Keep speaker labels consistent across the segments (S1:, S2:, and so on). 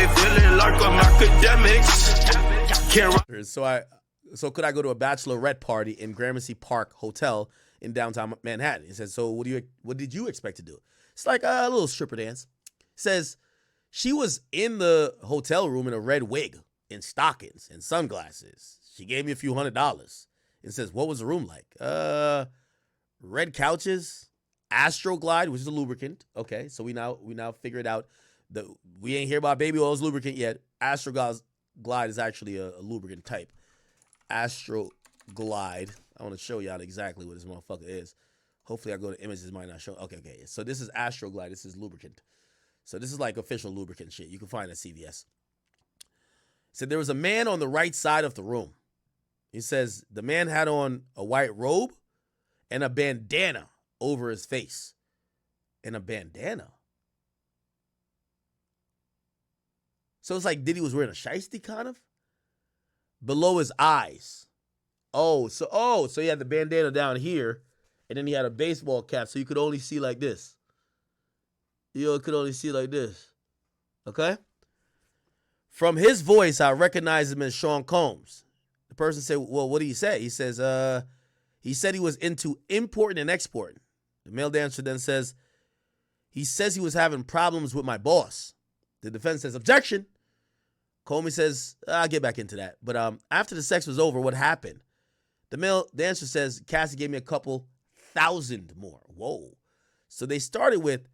S1: me feeling like I'm academics. Can't
S2: So could I go to a bachelorette party in Gramercy Park Hotel in downtown Manhattan? He says, so what did you expect to do? It's like a little stripper dance. He says, she was in the hotel room in a red wig, in stockings and sunglasses. She gave me a few $100. It says, what was the room like? Red couches, Astroglide, which is a lubricant. Okay, so we now figured out that we ain't hear about baby oil's lubricant yet. Astroglide is actually a lubricant type. Astroglide. I want to show y'all exactly what this motherfucker is. Hopefully I go to images, might not show. Okay. So this is Astroglide. This is lubricant. So this is like official lubricant shit. You can find it at CVS. So there was a man on the right side of the room. He says the man had on a white robe and a bandana over his face. And a bandana. So it's like Diddy was wearing a shiesty kind of. Below his eyes. So he had the bandana down here, and then he had a baseball cap, so you could only see like this. You could only see like this. Okay? From his voice, I recognize him as Sean Combs. The person said, well, what did he say? He says, he said he was into importing and exporting. The male dancer then says, he says he was having problems with my boss. The defense says, objection. Comey says, I'll get back into that. But after the sex was over, what happened? The male dancer says, Cassie gave me a couple $1,000 more. Whoa. So they started with,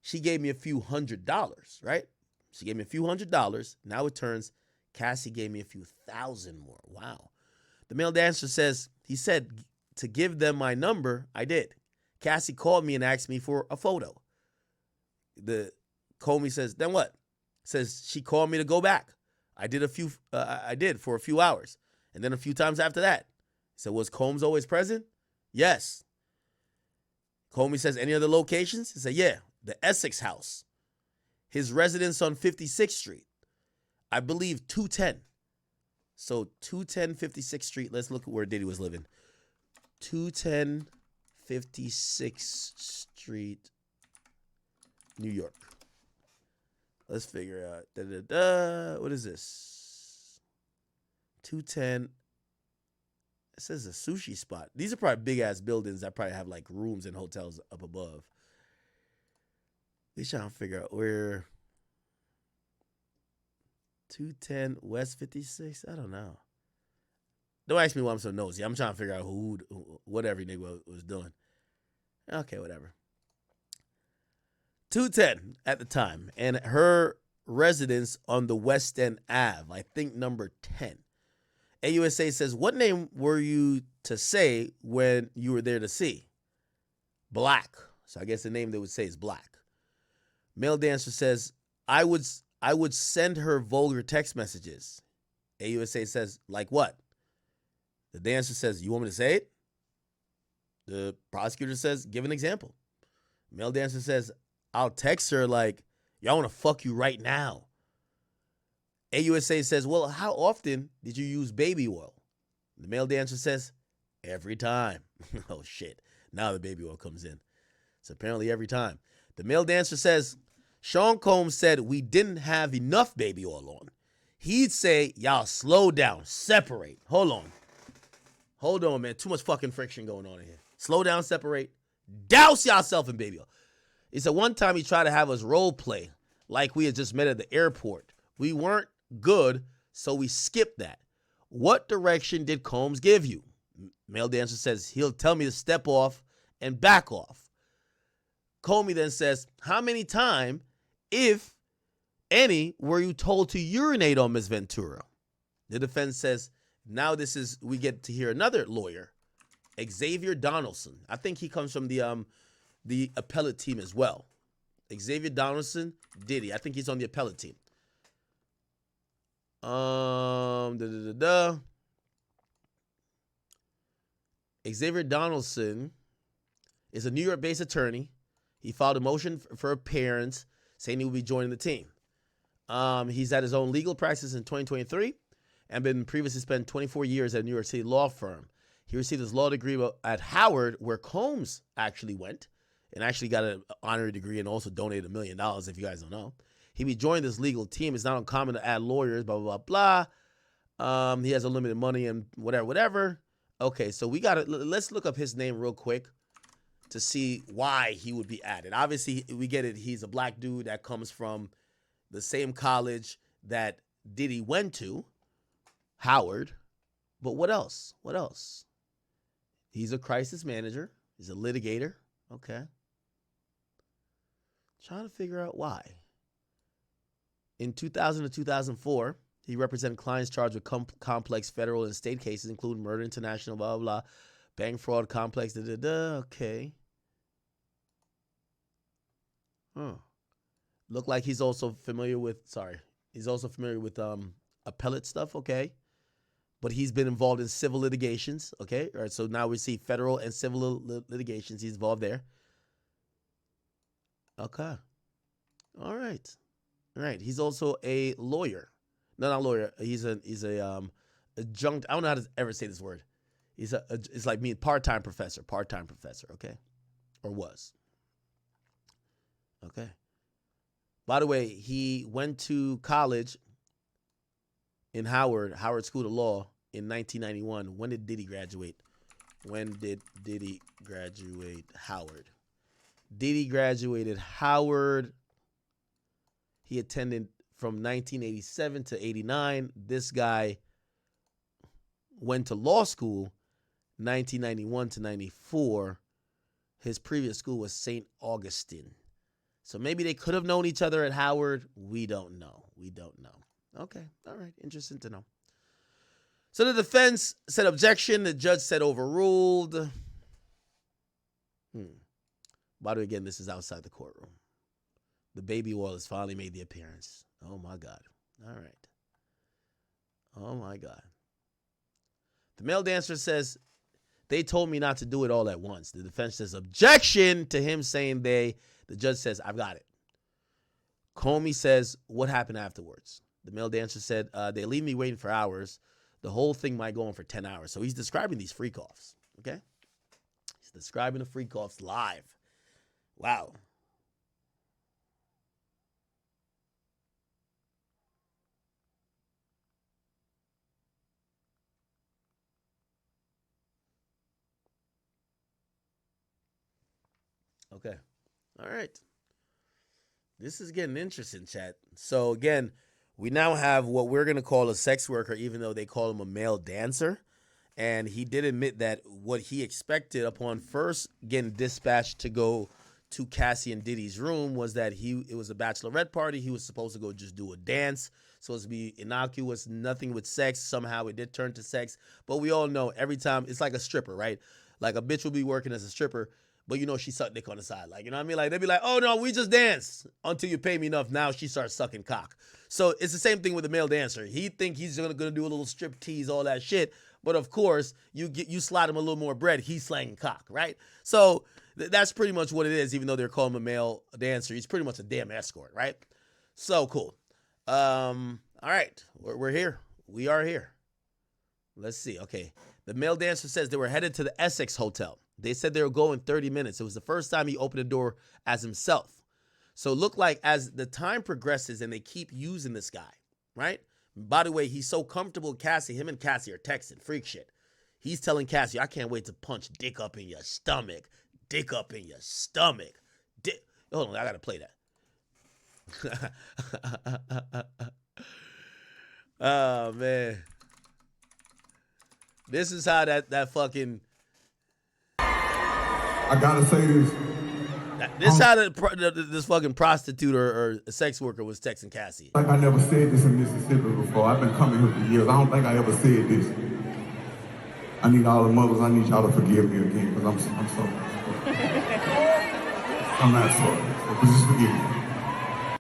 S2: she gave me a few $100, right? She gave me a few $100. Now it turns, Cassie gave me a few $1,000 more. Wow. The male dancer says, he said to give them my number. I did. Cassie called me and asked me for a photo. The Comey says, then what? Says she called me to go back. I did for a few hours. And then a few times after that. He said, was Combs always present? Yes. Comey says, any other locations? He said, yeah, the Essex house. His residence on 56th Street. I believe 210. So 210 56th Street. Let's look at where Diddy was living. 210 56th Street, New York. Let's figure out. What is this? 210. It says a sushi spot. These are probably big ass buildings that probably have like rooms and hotels up above. We're trying to figure out where. 210 West 56. I don't know. Don't ask me why I'm so nosy. I'm trying to figure out what every nigga was doing. Okay, whatever. 210 at the time, and her residence on the West End Ave, I think number 10. AUSA says, what name were you to say when you were there to see? Black. So I guess the name they would say is Black. Male dancer says, I would send her vulgar text messages. AUSA says, like what? The dancer says, you want me to say it? The prosecutor says, give an example. Male dancer says, I'll text her like, y'all want to fuck you right now. AUSA says, well, how often did you use baby oil? The male dancer says, every time. Oh, shit. Now the baby oil comes in. So apparently every time. The male dancer says, Sean Combs said we didn't have enough baby oil on. He'd say, y'all slow down, separate. Hold on, man. Too much fucking friction going on in here. Slow down, separate. Douse yourself in baby oil. He said one time he tried to have us role play like we had just met at the airport. We weren't good, so we skipped that. What direction did Combs give you? Male dancer says he'll tell me to step off and back off. Comey then says, how many times, if any, were you told to urinate on Ms. Ventura? The defense says, now we get to hear another lawyer, Xavier Donaldson. I think he comes from the appellate team as well. Xavier Donaldson, Diddy. I think he's on the appellate team. Xavier Donaldson is a New York-based attorney. He filed a motion for appearance saying he will be joining the team. He's had his own legal practice in 2023 and been previously spent 24 years at a New York City law firm. He received his law degree at Howard, where Combs actually went, and actually got an honorary degree and also donated $1 million, if you guys don't know. He be joining this legal team. It's not uncommon to add lawyers, blah, blah, blah, blah. He has unlimited money and whatever. Okay, so let's look up his name real quick to see why he would be added. Obviously, we get it. He's a black dude that comes from the same college that Diddy went to, Howard. But what else? What else? He's a crisis manager. He's a litigator. Okay. Trying to figure out why. In 2000 to 2004, he represented clients charged with complex federal and state cases, including murder, international, blah, blah, blah, bank fraud, complex, da-da-da. Okay. Look like he's also familiar with, appellate stuff, okay. But he's been involved in civil litigations, okay. All right, so now we see federal and civil litigations. He's involved there. Okay. All right. All right. He's also a lawyer. No, not a lawyer. He's a adjunct. I don't know how to ever say this word. It's like me, part-time professor, okay? Or was. Okay. By the way, he went to college in Howard School of Law in 1991. When did Diddy graduate? Howard? Diddy graduated Howard. He attended from 1987 to 89. This guy went to law school 1991 to 94. His previous school was St. Augustine. So maybe they could have known each other at Howard. We don't know. Okay. All right. Interesting to know. So the defense said objection. The judge said overruled. By the way, again, this is outside the courtroom. The baby oil has finally made the appearance. Oh, my God. All right. Oh, my God. The male dancer says, they told me not to do it all at once. The defense says objection to him saying they. The judge says, I've got it. Comey says, what happened afterwards? The male dancer said, they leave me waiting for hours. The whole thing might go on for 10 hours. So he's describing these freakoffs, okay? He's describing the freakoffs live. Wow. Okay. All right. This is getting interesting, chat. So, again, we now have what we're going to call a sex worker, even though they call him a male dancer. And he did admit that what he expected upon first getting dispatched to go to Cassie and Diddy's room was that it was a bachelorette party. He was supposed to go just do a dance. Supposed to be innocuous, nothing with sex. Somehow it did turn to sex. But we all know every time, it's like a stripper, right? Like a bitch will be working as a stripper, but you know she sucked dick on the side. Like, you know what I mean? Like, they'd be like, oh, no, we just dance until you pay me enough. Now she starts sucking cock. So it's the same thing with the male dancer. He think he's going to do a little strip tease, all that shit. But, of course, you slide him a little more bread, he's slanging cock, right? So that's pretty much what it is, even though they're calling him a male dancer. He's pretty much a damn escort, right? So cool. All right. We're here. We are here. Let's see. Okay. The male dancer says they were headed to the Essex Hotel. They said they were going 30 minutes. It was the first time he opened the door as himself. So it looked like as the time progresses and they keep using this guy, right? By the way, he's so comfortable with Cassie. Him and Cassie are texting freak shit. He's telling Cassie, I can't wait to punch dick up in your stomach. Dick up in your stomach. Hold on, I got to play that. Oh, man. This is how that fucking...
S3: I gotta say this.
S2: This is how this fucking prostitute or sex worker was texting Cassie.
S3: Like I never said this in Mississippi before. I've been coming here for years. I don't think I ever said this. I need all the mothers. I need y'all to forgive me again because I'm sorry. I'm not sorry. So just forgive me.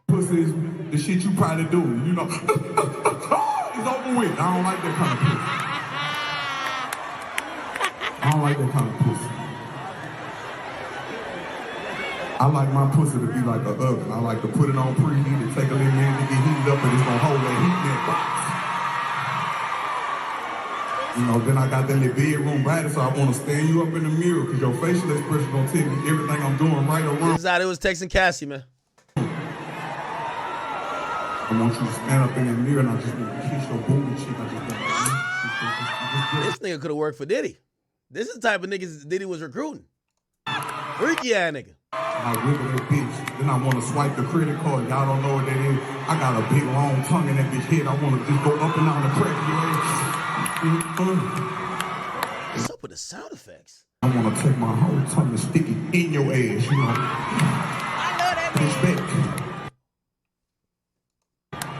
S3: Pussy is the shit you probably do. You know, it's over with. I don't like that kind of pussy. I don't like that kind of pussy. I like my pussy to be like an oven. I like to put it on preheat and take a little minute to get heated up and it's gonna hold that heat in that box. You know, then I got that little bedroom body, so I wanna stand you up in the mirror because your facial expression gonna tell me everything I'm doing right or wrong.
S2: This is how it was texting Cassie, man.
S3: I want you to stand up in the mirror and I just want to kiss your booty cheek.
S2: This nigga could have worked for Diddy. This is the type of niggas Diddy was recruiting. Freaky ass nigga.
S3: I wiggle that bitch. Then I want to swipe the credit card. Y'all don't know what that is. I got a big long tongue in that bitch head. I want to just go up and down the crack.
S2: What's up with the sound effects?
S3: I want to take my whole tongue and stick it in your ass, you know.
S4: I love that
S3: Bitch
S4: man.
S3: back.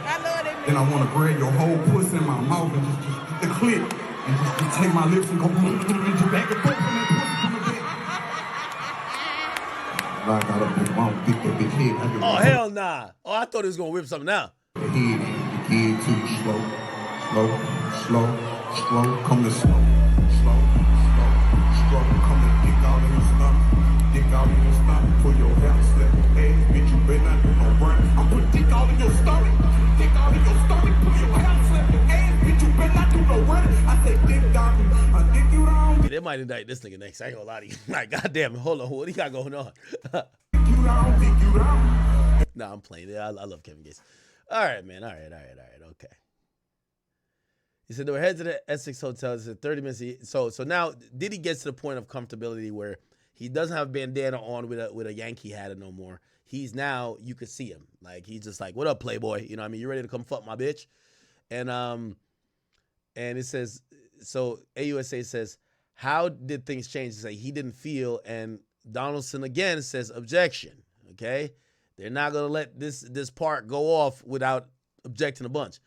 S4: I love that
S3: Then
S4: man.
S3: I want to grab your whole pussy in my mouth and just get the clip. And just take my lips and go back and forth from that pussy coming back. I got a big long dick, that big head.
S2: Oh, hell nah. Oh, I thought he was going to whip something out.
S3: The head too slow. Come to slow. Come to dick out in your stomach. Dick out in your stomach for your health. Slap your ass, bitch, you better not do no run. I'm put dick out in your stomach. Dick out in your stomach for your health. Slap your ass, bitch, you better not do no run. I say dick down, I dick you down.
S2: Yeah, they might indict this nigga next. I ain't gonna lie to you. Like, goddamn, hold on. What do you got going on?
S3: Dick you down.
S2: Nah, I'm playing. I love Kevin Gates. All right, man. All right. Okay. He said they were headed to the Essex Hotel. He said 30 minutes. So now Diddy gets to the point of comfortability where he doesn't have a bandana on with a Yankee hat no more. He's now, you could see him. Like, he's just like, what up, playboy? You know what I mean? You ready to come fuck my bitch? And it says, so AUSA says, how did things change? He said he didn't feel, and Donaldson again says objection. Okay? They're not going to let this part go off without objecting a bunch.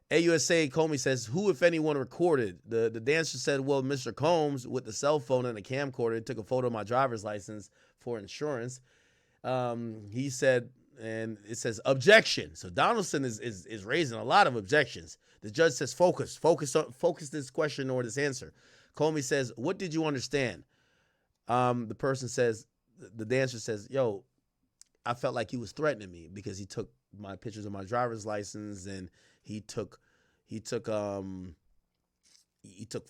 S2: AUSA Comey says, who, if anyone, recorded? The dancer said, well, Mr. Combs, with the cell phone and a camcorder, took a photo of my driver's license for insurance. He said, and it says, objection. So Donaldson is raising a lot of objections. The judge says, focus this question or this answer. Comey says, what did you understand? The person says, the dancer says, yo, I felt like he was threatening me because he took my pictures of my driver's license and he took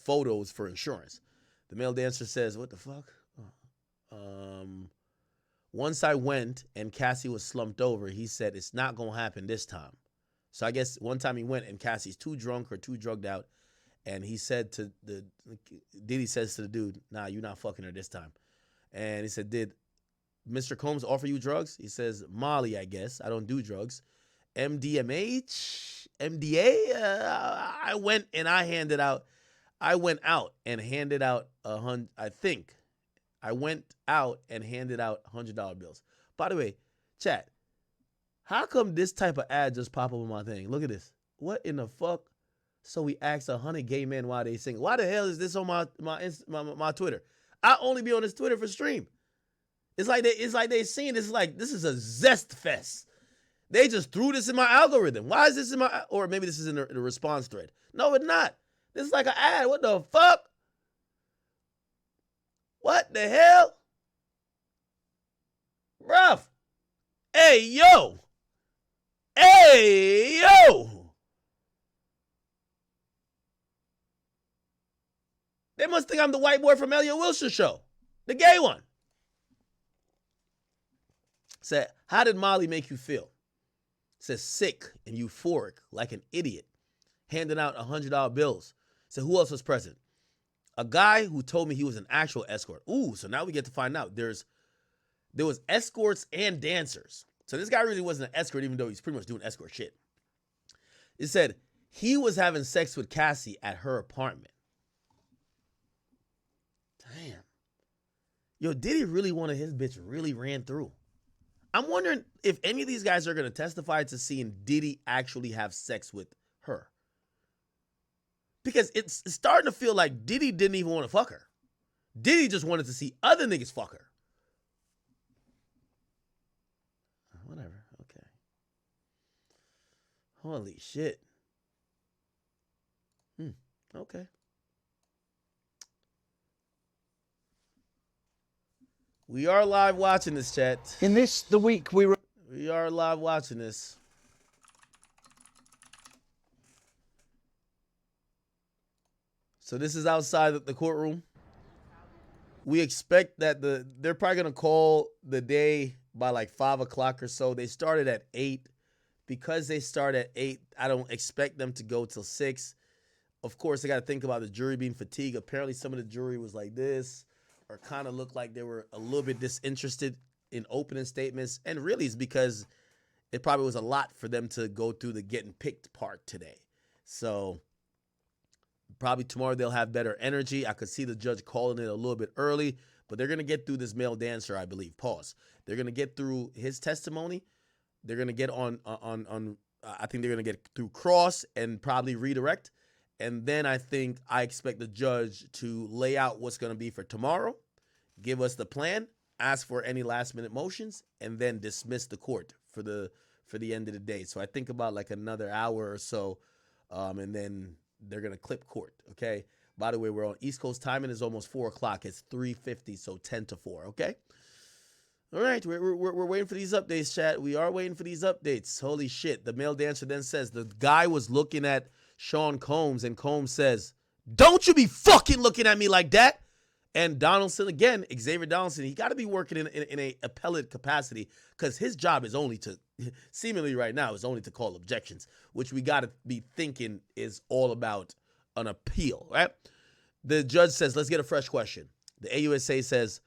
S2: photos for insurance. The male dancer says, what the fuck? Once I went and Cassie was slumped over, he said, it's not going to happen this time. So I guess one time he went and Cassie's too drunk or too drugged out. And he said to Diddy says to the dude, nah, you're not fucking her this time. And he said, did Mr. Combs offer you drugs? He says, Molly, I guess. I don't do drugs. MDMA? I went out and handed out $100 bills. By the way, chat, how come this type of ad just pop up on my thing? Look at this. What in the fuck? So we asked 100 gay men why they sing. Why the hell is this on my Twitter? I only be on this Twitter for stream. It's like they seeing this like this is a zest fest. They just threw this in my algorithm. Why is this in my, or maybe this is in the response thread? No, it's not. This is like an ad. What the fuck? What the hell? Bruh. Hey, yo. They must think I'm the white boy from Elliot Wilson show. The gay one. Said, how did Molly make you feel? Says, sick and euphoric, like an idiot, handing out $100 bills. Said, who else was present? A guy who told me he was an actual escort. Ooh, so now we get to find out. There was escorts and dancers. So this guy really wasn't an escort, even though he's pretty much doing escort shit. It said he was having sex with Cassie at her apartment. Damn. Yo, Diddy really wanted his bitch really ran through. I'm wondering if any of these guys are going to testify to seeing Diddy actually have sex with her. Because it's starting to feel like Diddy didn't even want to fuck her. Diddy just wanted to see other niggas fuck her. Whatever. Okay. Holy shit. Okay. We are live watching this, chat.
S5: In the week we
S2: are live watching this. So this is outside the courtroom. We expect that they're probably gonna call the day by like 5 o'clock or so. They started at 8. because they start at 8, I don't expect them to go till 6. Of course, I got to think about the jury being fatigued. Apparently, some of the jury was like this, or kind of looked like they were a little bit disinterested in opening statements. And really, it's because it probably was a lot for them to go through the getting picked part today. So probably tomorrow they'll have better energy. I could see the judge calling it a little bit early, but they're going to get through this male dancer, I believe. Pause. They're going to get through his testimony. They're going to get on I think they're going to get through cross and probably redirect. And then I expect the judge to lay out what's going to be for tomorrow, give us the plan, ask for any last minute motions, and then dismiss the court for the end of the day. So I think about like another hour or so, and then they're going to clip court, okay? By the way, we're on East Coast time and it's almost 4 o'clock. It's 3:50, so 10 to 4, okay? All right, we're waiting for these updates, chat. We are waiting for these updates. Holy shit. The male dancer then says the guy was looking at Sean Combs, and Combs says, "Don't you be fucking looking at me like that." And Donaldson, again, Xavier Donaldson, he got to be working in a appellate capacity because his job is only to, seemingly right now, is only to call objections, which we got to be thinking is all about an appeal, right? The judge says, let's get a fresh question. The AUSA says,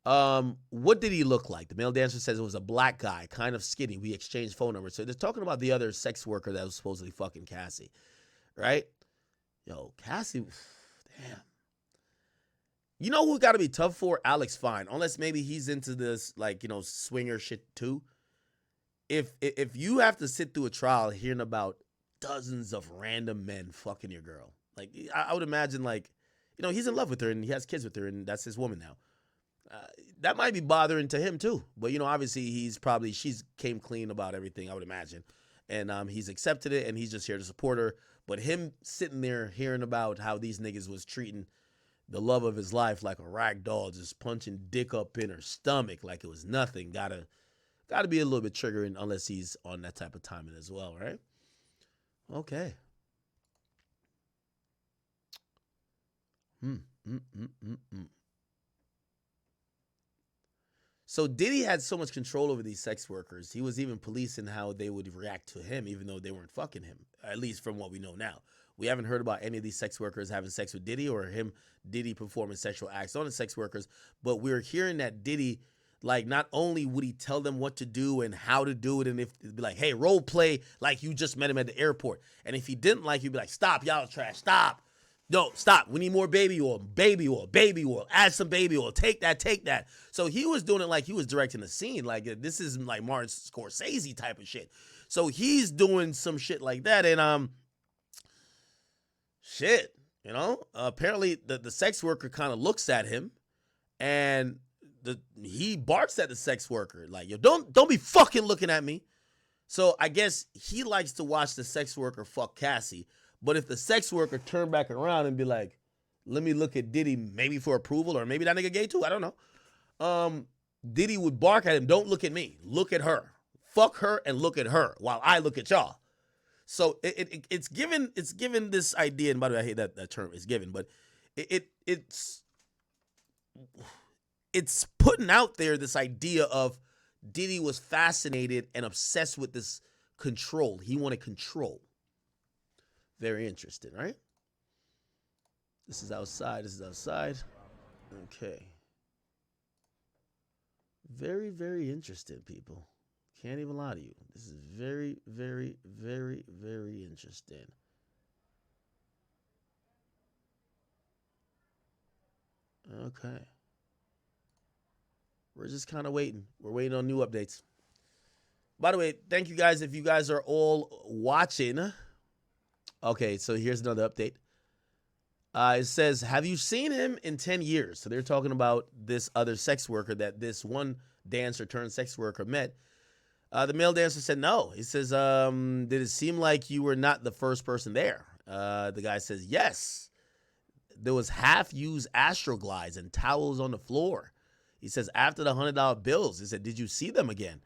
S2: what did he look like? The male dancer says it was a black guy, kind of skinny. We exchanged phone numbers. So they're talking about the other sex worker that was supposedly fucking Cassie, right? Yo, Cassie, damn. You know who got to be tough for? Alex Fine, unless maybe he's into this, like, you know, swinger shit too. If you have to sit through a trial hearing about dozens of random men fucking your girl, like, I would imagine, like, you know, he's in love with her and he has kids with her and that's his woman now. That might be bothering to him too. But, you know, obviously she's came clean about everything, I would imagine. And he's accepted it and he's just here to support her. But him sitting there hearing about how these niggas was treating the love of his life like a rag doll, just punching dick up in her stomach like it was nothing, gotta be a little bit triggering unless he's on that type of timing as well, right? Okay. So Diddy had so much control over these sex workers. He was even policing how they would react to him, even though they weren't fucking him, at least from what we know now. We haven't heard about any of these sex workers having sex with Diddy or Diddy performing sexual acts on the sex workers, but we're hearing that Diddy, like, not only would he tell them what to do and how to do it, and if it'd be like, hey, role play like you just met him at the airport. And if he didn't like, he'd be like, stop, y'all trash, stop. No, stop. We need more baby oil, add some baby oil, take that. So he was doing it like he was directing the scene. Like, this is like Martin Scorsese type of shit. So he's doing some shit like that. And, shit, you know, apparently the sex worker kind of looks at him and he barks at the sex worker. Like, yo, don't be fucking looking at me. So I guess he likes to watch the sex worker fuck Cassie. But if the sex worker turned back around and be like, let me look at Diddy maybe for approval, or maybe that nigga gay too, I don't know. Diddy would bark at him, don't look at me, look at her. Fuck her and look at her while I look at y'all. So it's given this idea, and by the way, I hate that term, it's given, but it's putting out there this idea of Diddy was fascinated and obsessed with this control. He wanted control. Very interesting, right? This is outside. Okay. Very, very interesting, people. Can't even lie to you. This is very, very, very, very interesting. Okay. We're just kind of waiting. We're waiting on new updates. By the way, thank you guys if you guys are all watching. Okay, so here's another update. It says, have you seen him in 10 years? So they're talking about this other sex worker that this one dancer turned sex worker met. The male dancer said no. He says, did it seem like you were not the first person there? The guy says, yes. There was half-used Astroglides and towels on the floor. He says, after the $100 bills, he said, did you see them again?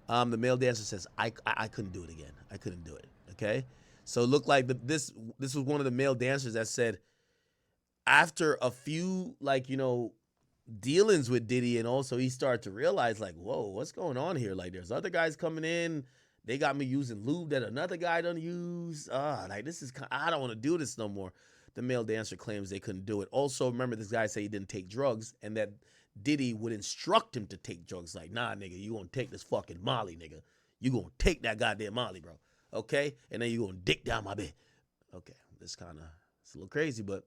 S2: The male dancer says, I couldn't do it again. I couldn't do it, okay? So it looked like this was one of the male dancers that said, after a few, like, you know, dealings with Diddy, and also he started to realize, like, whoa, what's going on here? Like, there's other guys coming in They got me using lube that another guy done use. Like this is, I don't want to do this no more. The male dancer claims they couldn't do it. Also, remember this guy said he didn't take drugs and that Diddy would instruct him to take drugs. Like, nah, nigga, you gonna take this fucking Molly, nigga. You gonna take that goddamn Molly, bro. Okay? And then you gonna dick down my bed. Okay, this kind of, it's a little crazy, but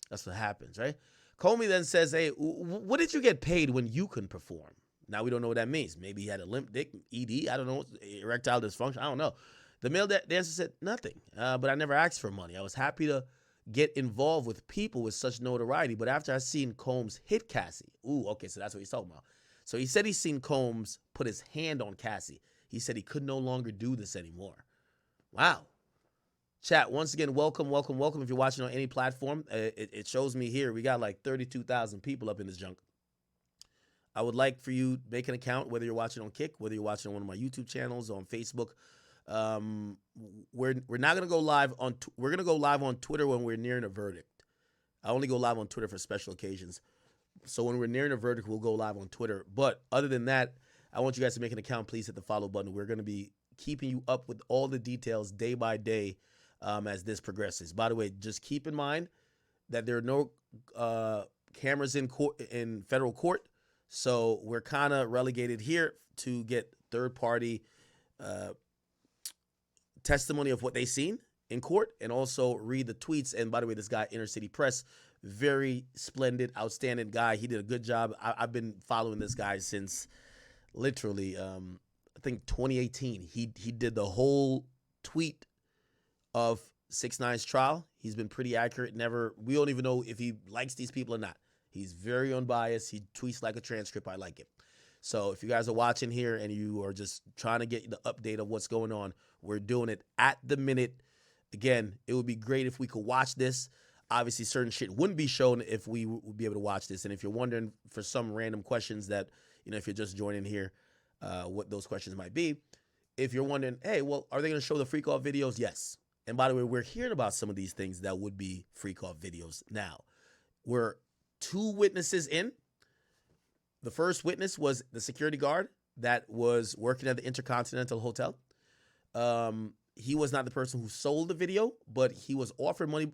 S2: that's what happens, right? Comey then says, hey, what did you get paid when you couldn't perform? Now we don't know what that means. Maybe he had a limp dick, ED, I don't know, erectile dysfunction, I don't know. The male dancer said nothing, but I never asked for money. I was happy to get involved with people with such notoriety, but after I seen Combs hit Cassie, okay, so that's what he's talking about. So he said he's seen Combs put his hand on Cassie. He said he could no longer do this anymore. Wow. Chat, once again, welcome. If you're watching on any platform, it shows me here, we got like 32,000 people up in this junk. I would like for you to make an account, whether you're watching on Kick, whether you're watching on one of my YouTube channels, on Facebook. We're not gonna go live on. We're gonna go live on Twitter when we're nearing a verdict. I only go live on Twitter for special occasions. So when we're nearing a verdict, we'll go live on Twitter. But other than that, I want you guys to make an account. Please hit the follow button. We're gonna be keeping you up with all the details day by day as this progresses. By the way, just keep in mind that there are no cameras in court, in federal court. So we're kind of relegated here to get third-party testimony of what they seen in court and also read the tweets. And by the way, this guy, Inner City Press, very splendid, outstanding guy. He did a good job. I've been following this guy since literally, I think 2018. He did the whole tweet of 6ix9ine's trial. He's been pretty accurate. We don't even know if he likes these people or not. He's very unbiased. He tweets like a transcript. I like it. So if you guys are watching here and you are just trying to get the update of what's going on, we're doing it at the minute. Again, it would be great if we could watch this. Obviously, certain shit wouldn't be shown if we would be able to watch this. And if you're wondering for some random questions that, if you're just joining here, what those questions might be. If you're wondering, hey, well, are they going to show the freak off videos? Yes. And by the way, we're hearing about some of these things that would be freak off videos now. We're 2 witnesses in. The first witness was the security guard that was working at the Intercontinental Hotel. He was not the person who sold the video, but he was offered money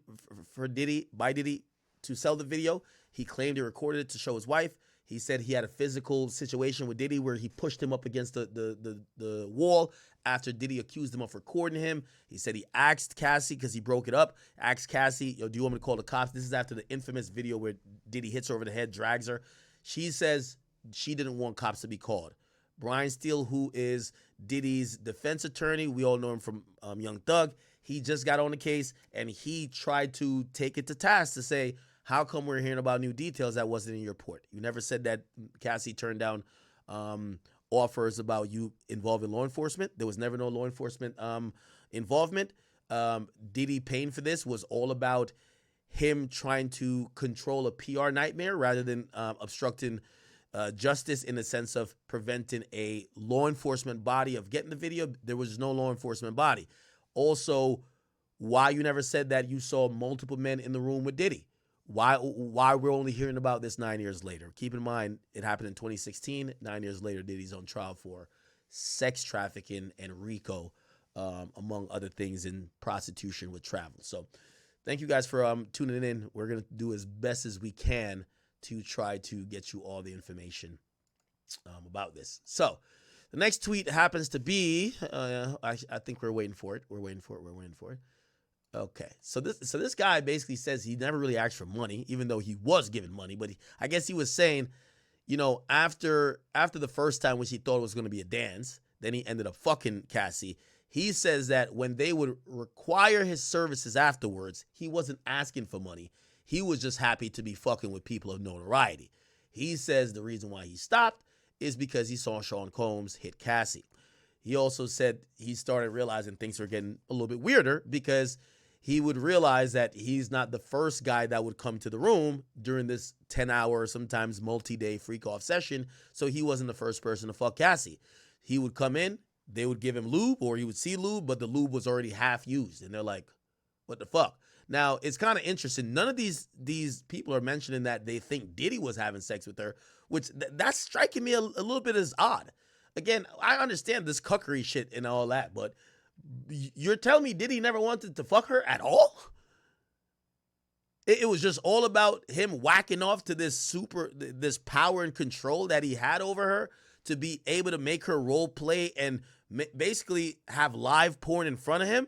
S2: by Diddy to sell the video. He claimed he recorded it to show his wife. He said he had a physical situation with Diddy where he pushed him up against the wall after Diddy accused him of recording him. He said he asked Cassie, because he broke it up, asked Cassie, do you want me to call the cops? This is after the infamous video where Diddy hits her over the head, drags her. She says she didn't want cops to be called. Brian Steele, who is Diddy's defense attorney, we all know him from Young Thug, he just got on the case and he tried to take it to task to say, how come we're hearing about new details that wasn't in your report? You never said that Cassie turned down offers about you involved in law enforcement. There was never no law enforcement involvement. Diddy paying for this was all about him trying to control a PR nightmare rather than obstructing justice in the sense of preventing a law enforcement body of getting the video. There was no law enforcement body. Also, why you never said that you saw multiple men in the room with Diddy? Why we're only hearing about this 9 years later? Keep in mind, it happened in 2016. 9 years later, Diddy's on trial for sex trafficking and RICO, among other things, in prostitution with travel. So thank you guys for tuning in. We're going to do as best as we can to try to get you all the information about this. So the next tweet happens to be, I think we're waiting for it. We're waiting for it. Okay, so this guy basically says he never really asked for money, even though he was given money. But I guess he was saying, after the first time, which he thought was going to be a dance, then he ended up fucking Cassie. He says that when they would require his services afterwards, he wasn't asking for money. He was just happy to be fucking with people of notoriety. He says the reason why he stopped is because he saw Sean Combs hit Cassie. He also said he started realizing things were getting a little bit weirder because he would realize that he's not the first guy that would come to the room during this 10-hour, sometimes multi-day freak-off session, so he wasn't the first person to fuck Cassie. He would come in, they would give him lube, or he would see lube, but the lube was already half used, and they're like, what the fuck? Now, it's kind of interesting. None of these people are mentioning that they think Diddy was having sex with her, which that's striking me a little bit as odd. again, I understand this cuckery shit and all that, but you're telling me Diddy never wanted to fuck her at all? It was just all about him whacking off to this power and control that he had over her to be able to make her role play and basically have live porn in front of him.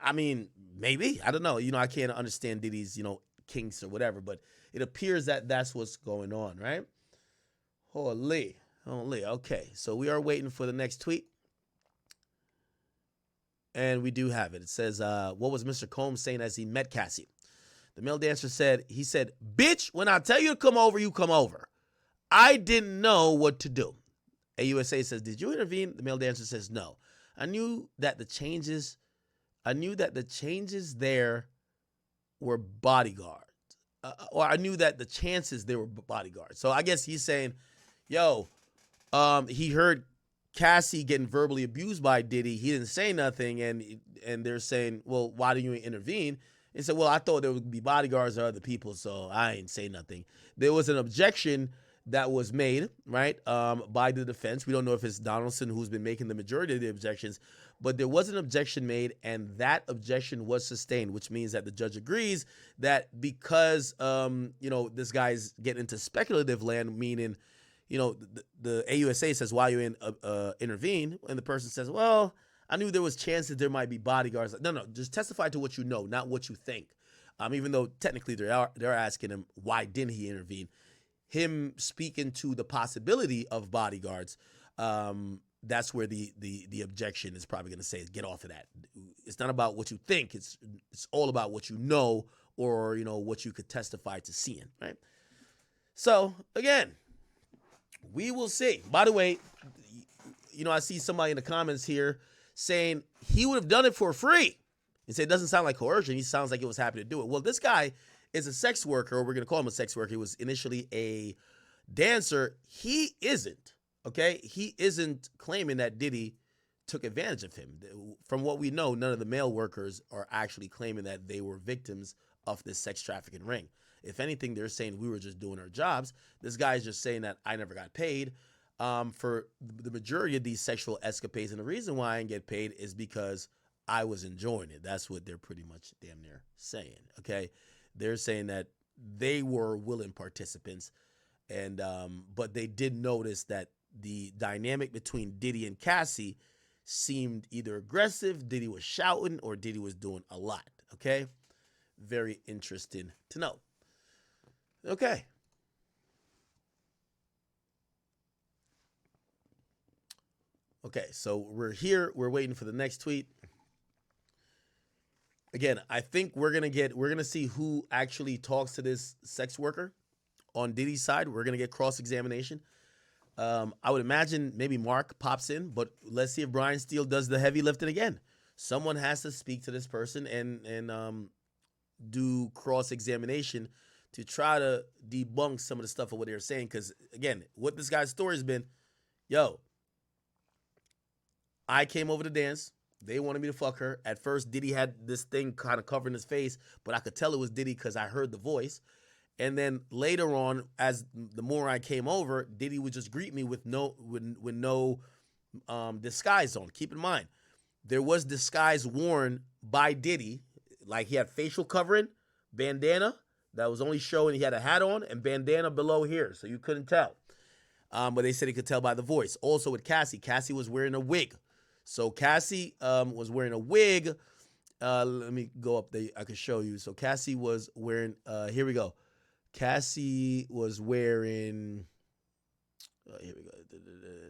S2: I mean, maybe. I don't know. I can't understand Diddy's, kinks or whatever, but it appears that that's what's going on, right? Holy. Okay, so we are waiting for the next tweet. And we do have it. It says, what was Mr. Combs saying as he met Cassie? The male dancer said, bitch, when I tell you to come over, you come over. I didn't know what to do. AUSA says, did you intervene? The male dancer says, no. I knew that the changes there were bodyguards. Or I knew that the chances there were bodyguards. So I guess he's saying, yo, he heard Cassie getting verbally abused by Diddy. He didn't say nothing. And they're saying, well, why didn't you intervene? He said, well, I thought there would be bodyguards or other people, so I ain't say nothing. There was an objection that was made, right, by the defense. We don't know if it's Donaldson who's been making the majority of the objections, but there was an objection made, and that objection was sustained, which means that the judge agrees that because, this guy's getting into speculative land, meaning, the AUSA says, why you intervene? And the person says, well, I knew there was chances there might be bodyguards. No, just testify to what you know, not what you think. Even though technically they're asking him, why didn't he intervene? Him speaking to the possibility of bodyguards, that's where the objection is probably going to say, get off of that. It's not about what you think. It's all about what you know or, what you could testify to seeing, right? So, again, we will see. By the way, I see somebody in the comments here saying he would have done it for free. He said it doesn't sound like coercion. He sounds like he was happy to do it. Well, this guy is a sex worker, or we're going to call him a sex worker. He was initially a dancer. He isn't, okay? He isn't claiming that Diddy took advantage of him. From what we know, none of the male workers are actually claiming that they were victims of this sex trafficking ring. If anything, they're saying we were just doing our jobs. This guy is just saying that I never got paid. For the majority of these sexual escapades. And the reason why I didn't get paid is because I was enjoying it. That's what they're pretty much damn near saying, okay? They're saying that they were willing participants, and but they did notice that the dynamic between Diddy and Cassie seemed either aggressive, Diddy was shouting, or Diddy was doing a lot, okay? Very interesting to know. Okay. Okay, so we're here. We're waiting for the next tweet. Again, I think we're gonna see who actually talks to this sex worker on Diddy's side. We're gonna get cross-examination. I would imagine maybe Mark pops in, but let's see if Brian Steele does the heavy lifting again. Someone has to speak to this person and do cross-examination to try to debunk some of the stuff of what they're saying. Because again, what this guy's story has been, yo, I came over to dance. They wanted me to fuck her. At first, Diddy had this thing kind of covering his face, but I could tell it was Diddy because I heard the voice. And then later on, as the more I came over, Diddy would just greet me with no disguise on. Keep in mind, there was disguise worn by Diddy. Like he had facial covering, bandana that was only showing he had a hat on, and bandana below here, so you couldn't tell. But they said he could tell by the voice. Also with Cassie, Cassie was wearing a wig. So Cassie was wearing a wig. Let me go up there. I can show you. So Cassie was wearing, here we go. Cassie was wearing, here we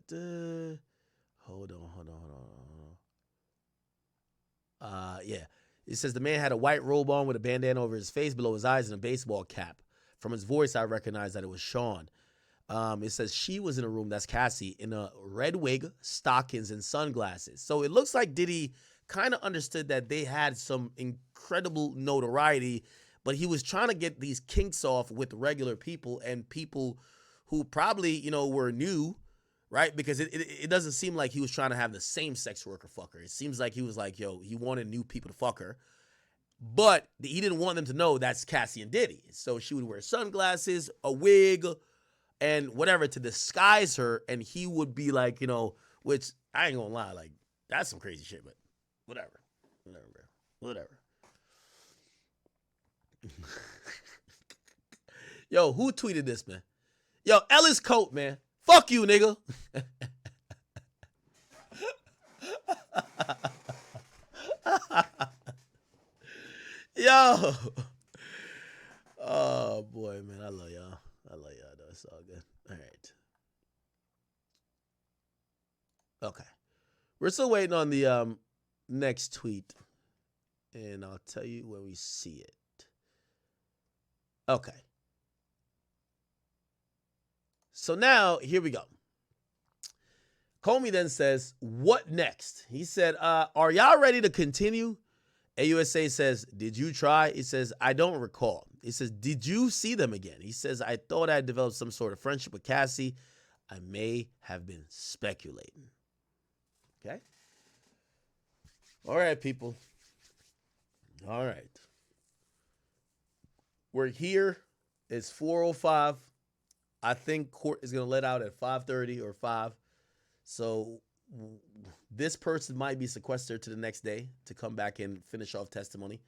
S2: go. Hold on. Yeah. It says the man had a white robe on with a bandana over his face, below his eyes, and a baseball cap. From his voice, I recognized that it was Sean. It says she was in a room, that's Cassie, in a red wig, stockings, and sunglasses. So it looks like Diddy kind of understood that they had some incredible notoriety, but he was trying to get these kinks off with regular people and people who probably, were new, right? Because it doesn't seem like he was trying to have the same sex worker fuck her. It seems like he was like, he wanted new people to fuck her. But he didn't want them to know that's Cassie and Diddy. So she would wear sunglasses, a wig, and whatever to disguise her, and he would be like, you know, which I ain't gonna lie, like that's some crazy shit, but whatever, bro. Whatever. Yo, who tweeted this, man? Yo, Ellis Coat, man. Fuck you, nigga. Yo. Oh, boy, man. I love y'all. Though. It's all good. All right. Okay. We're still waiting on the next tweet. And I'll tell you when we see it. Okay. So now, here we go. Comey then says, what next? He said, are y'all ready to continue? AUSA says, did you try? He says, I don't recall. He says, did you see them again? He says, I thought I developed some sort of friendship with Cassie. I may have been speculating. Okay? All right, people. All right. We're here. It's 4:05. I think court is going to let out at 5:30 or 5. So this person might be sequestered to the next day to come back and finish off testimony.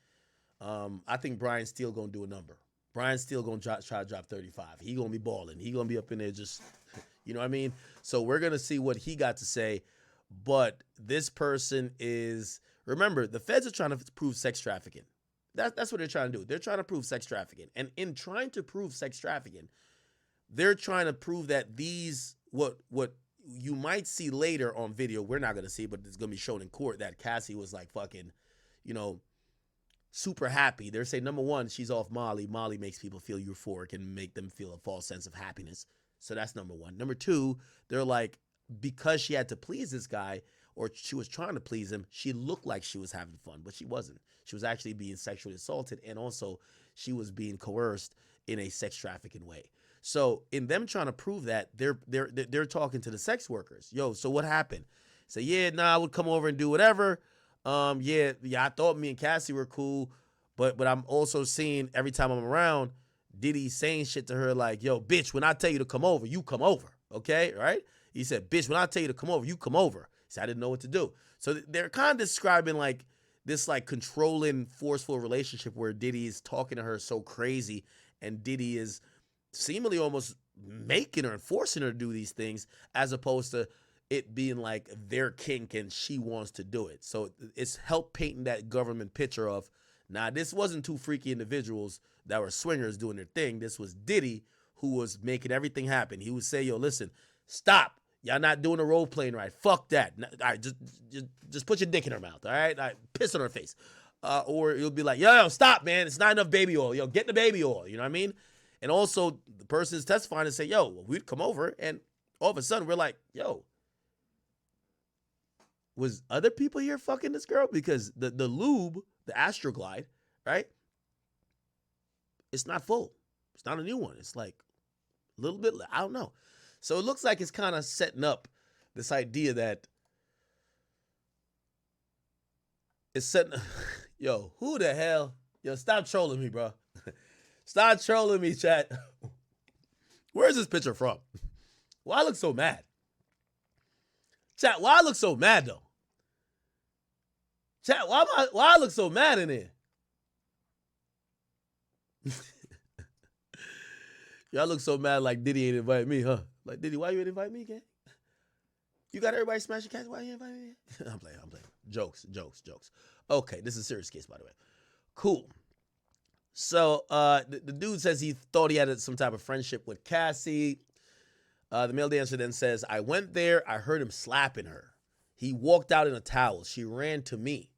S2: I think Brian Steele going to do a number. Brian Steele going to try to drop 35. He going to be balling. He going to be up in there just, you know what I mean? So we're going to see what he got to say. But this person is, remember, the feds are trying to prove sex trafficking. That's what they're trying to do. They're trying to prove sex trafficking. And in trying to prove sex trafficking, they're trying to prove that these, what you might see later on video, we're not going to see, but it's going to be shown in court that Cassie was like fucking, you know, super happy. They're saying, number one, she's off Molly. Molly makes people feel euphoric and make them feel a false sense of happiness. So that's number one. Number two, they're like, because she had to please this guy, or she was trying to please him, she looked like she was having fun, but she wasn't. She was actually being sexually assaulted, and also she was being coerced in a sex trafficking way. So in them trying to prove that, they're talking to the sex workers. Yo, so what happened? Say, yeah, nah, I would come over and do whatever. Yeah, I thought me and Cassie were cool, but I'm also seeing every time I'm around, Diddy saying shit to her like, yo, bitch, when I tell you to come over, you come over, okay, right? He said, bitch, when I tell you to come over, you come over. He said, I didn't know what to do. So they're kind of describing like this like controlling, forceful relationship where Diddy is talking to her so crazy, and Diddy is seemingly almost making her and forcing her to do these things, as opposed to it being like their kink and she wants to do it. So it's helped painting that government picture of, nah, this wasn't two freaky individuals that were swingers doing their thing. This was Diddy who was making everything happen. He would say, yo, listen, stop. Y'all not doing the role playing right. Fuck that. All right, just put your dick in her mouth, all right? Piss on her face. Or you'll be like, yo, stop, man. It's not enough baby oil. Yo, get the baby oil. You know what I mean? And also, the person is testifying and say, yo, we'd come over, and all of a sudden, we're like, yo, was other people here fucking this girl? Because the lube, the Astroglide, right? It's not full. It's not a new one. It's like a little bit, I don't know. So it looks like it's kind of setting up this idea that it's setting, yo, who the hell? Yo, stop trolling me, bro. Stop trolling me, chat. Where's this picture from? Why I look so mad? Chat, why I look so mad, though? Chat, why I look so mad in here? Y'all look so mad like Diddy ain't invite me, huh? Like, Diddy, why you ain't invite me, gang? You got everybody smashing cats, why you ain't invite me? I'm playing. Jokes. Okay, this is a serious case, by the way. Cool. So the dude says he thought he had some type of friendship with Cassie. The male dancer then says, I went there. I heard him slapping her. He walked out in a towel. She ran to me.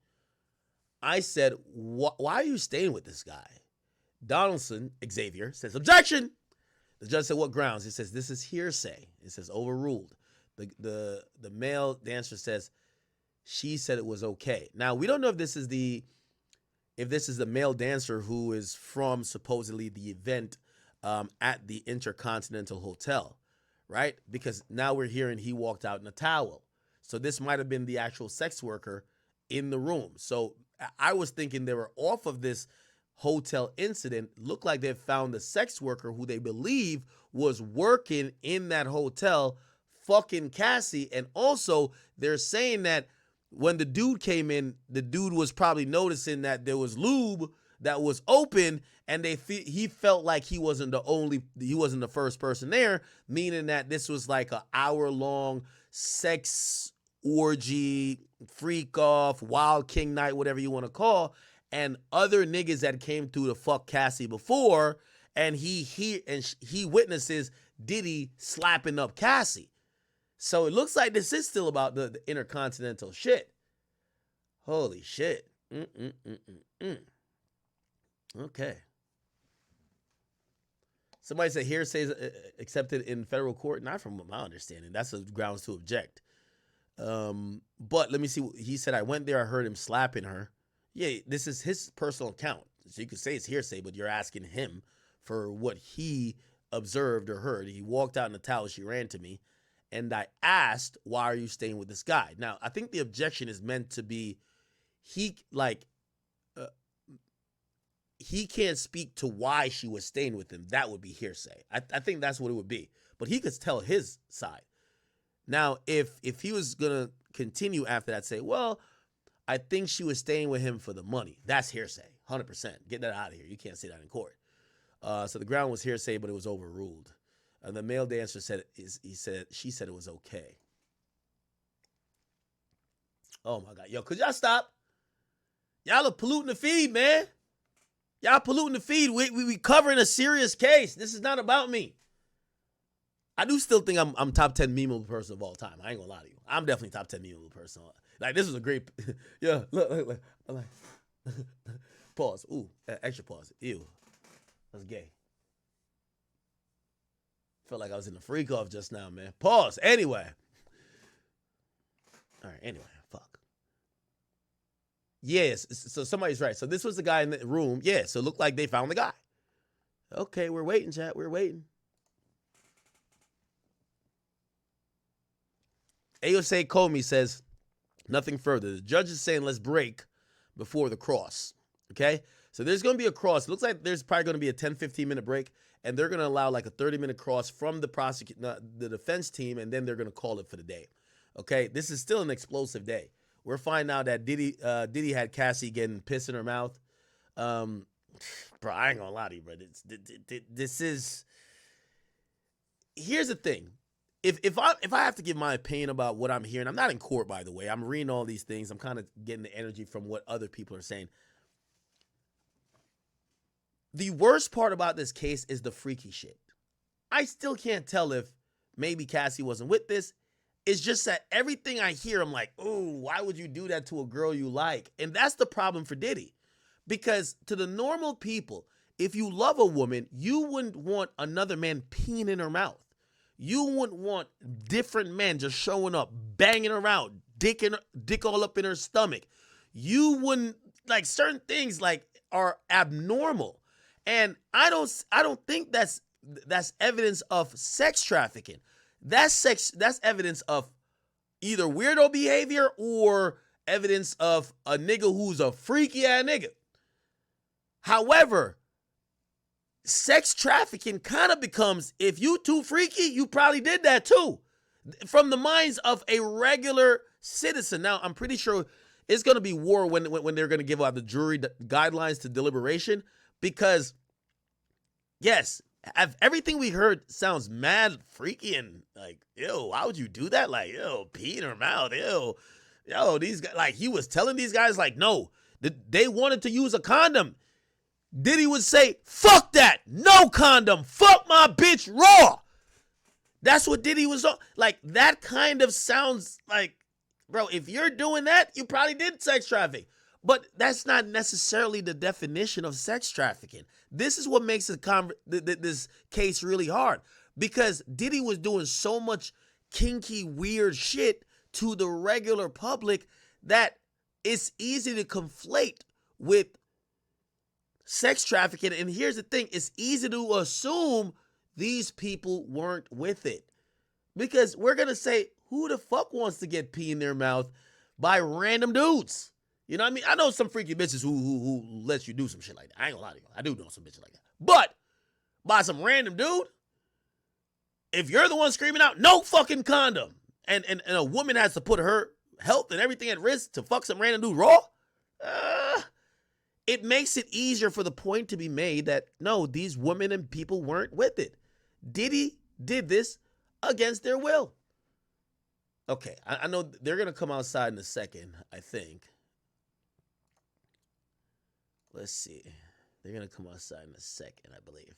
S2: I said, why are you staying with this guy? Donaldson, Xavier, says, objection. The judge said, what grounds? He says, this is hearsay. It says, overruled. The male dancer says, she said it was okay. Now, we don't know if this is the male dancer who is from supposedly the event at the Intercontinental Hotel, right? Because now we're hearing he walked out in a towel. So this might have been the actual sex worker in the room. So I was thinking they were off of this hotel incident, looked like they found the sex worker who they believe was working in that hotel fucking Cassie. And also, they're saying that when the dude came in, the dude was probably noticing that there was lube that was open, and he felt like he wasn't the first person there, meaning that this was like an hour-long sex orgy, freak off, wild king night, whatever you want to call, and other niggas that came through to fuck Cassie before, and he witnesses Diddy slapping up Cassie. So it looks like this is still about the intercontinental shit. Holy shit. Okay. Somebody said hearsay is accepted in federal court. Not from my understanding. That's a grounds to object. But let me see. He said, I went there. I heard him slapping her. Yeah, this is his personal account. So you could say it's hearsay, but you're asking him for what he observed or heard. He walked out in the towel. She ran to me. And I asked, why are you staying with this guy? Now, I think the objection is meant to be, he can't speak to why she was staying with him. That would be hearsay. I think that's what it would be. But he could tell his side. Now, if he was going to continue after that, say, well, I think she was staying with him for the money. That's hearsay, 100%. Get that out of here. You can't say that in court. So the ground was hearsay, but it was overruled. And the male dancer said, she said it was okay. Oh my God. Yo, could y'all stop? Y'all are polluting the feed, man. Y'all polluting the feed. We covering a serious case. This is not about me. I do still think I'm top 10 memeable person of all time. I ain't gonna lie to you. I'm definitely top 10 memeable person. Like, this was a great, yeah, look. Pause. Ooh, extra pause. Ew. That's gay. Felt like I was in the freak off just now, man. Pause. Anyway. All right. Anyway. Fuck. Yes. So somebody's right. So this was the guy in the room. Yeah. So it looked like they found the guy. Okay. We're waiting, chat. We're waiting. AOC Comey says nothing further. The judge is saying let's break before the cross. Okay. So there's going to be a cross. It looks like there's probably going to be a 10, 15-minute break. And they're going to allow like a 30-minute cross from the defense team, and then they're going to call it for the day. Okay, this is still an explosive day. We're finding out that Diddy had Cassie getting piss in her mouth. Bro, I ain't gonna lie to you, bro. This is. Here's the thing. If I have to give my opinion about what I'm hearing, I'm not in court, by the way. I'm reading all these things. I'm kind of getting the energy from what other people are saying. The worst part about this case is the freaky shit. I still can't tell if maybe Cassie wasn't with this. It's just that everything I hear, I'm like, oh, why would you do that to a girl you like? And that's the problem for Diddy. Because to the normal people, if you love a woman, you wouldn't want another man peeing in her mouth. You wouldn't want different men just showing up, banging her out, dick all up in her stomach. You wouldn't, like, certain things like are abnormal. And I don't think that's evidence of sex trafficking. That's evidence of either weirdo behavior or evidence of a nigga who's a freaky ass nigga. However, sex trafficking kind of becomes, if you too freaky, you probably did that too. From the minds of a regular citizen. Now, I'm pretty sure it's going to be war when they're going to give out the jury guidelines to deliberation. Because, yes, everything we heard sounds mad freaky and like, ew, why would you do that? Like, ew, pee in her mouth, ew. Yo, these guys, like, he was telling these guys, like, no, they wanted to use a condom. Diddy would say, fuck that, no condom, fuck my bitch raw. That's what Diddy was on. Like, that kind of sounds like, bro, if you're doing that, you probably did sex traffic. But that's not necessarily the definition of sex trafficking. This is what makes this case really hard. Because Diddy was doing so much kinky, weird shit to the regular public that it's easy to conflate with sex trafficking. And here's the thing. It's easy to assume these people weren't with it. Because we're going to say, who the fuck wants to get pee in their mouth by random dudes? You know what I mean? I know some freaky bitches who lets you do some shit like that. I ain't gonna lie to you. I do know some bitches like that. But by some random dude, if you're the one screaming out, no fucking condom, and a woman has to put her health and everything at risk to fuck some random dude raw, it makes it easier for the point to be made that, no, these women and people weren't with it. Diddy did this against their will. Okay, I know they're going to come outside in a second, I think. Let's see. They're going to come outside in a second, I believe.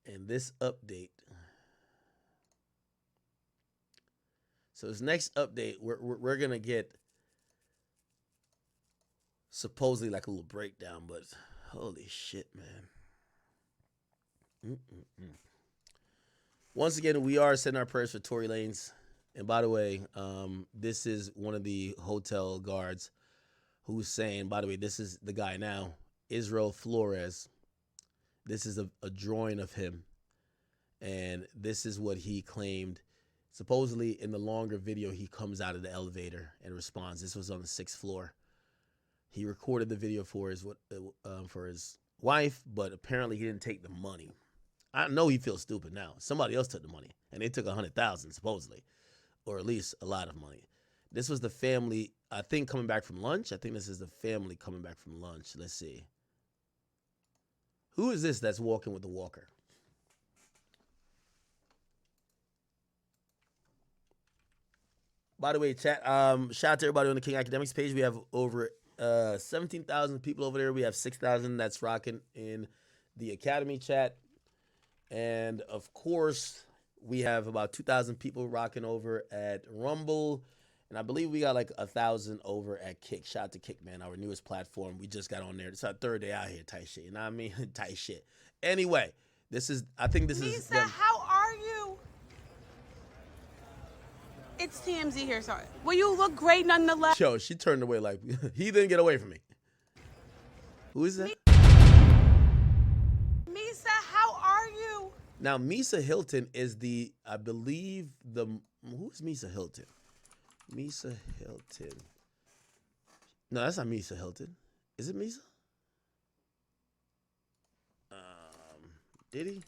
S2: And this update. So this next update, we're going to get supposedly like a little breakdown, but holy shit, man. Once again, we are sending our prayers for Tory Lanez. And by the way, this is one of the hotel guards who's saying, by the way, this is the guy now, Israel Flores. This is a drawing of him. And this is what he claimed. Supposedly, in the longer video, he comes out of the elevator and responds. This was on the 6th floor. He recorded the video for his wife, but apparently he didn't take the money. I know he feels stupid now. Somebody else took the money, and they took $100,000 supposedly, or at least a lot of money. This was the family, I think, coming back from lunch. I think this is the family coming back from lunch. Let's see. Who is this that's walking with the walker? By the way, chat, shout out to everybody on the King Akademiks page. We have over 17,000 people over there. We have 6,000 that's rocking in the Academy chat. And, of course, we have about 2,000 people rocking over at Rumble. And I believe we got like 1,000 over at Kick. Shout out to Kick, man, our newest platform. We just got on there. It's our 3rd day out here, tight shit. You know what I mean? Tight shit. Anyway, I think this is...
S4: Lisa, how are you? It's TMZ here, sorry. Well, you look great nonetheless.
S2: Yo, she turned away like, he didn't get away from me. Who is that?
S4: Misa, how are you?
S2: Now, Misa Hilton is I believe who's Misa Hilton? Misa Hilton. No, that's not Misa Hilton. Is it Misa? Diddy?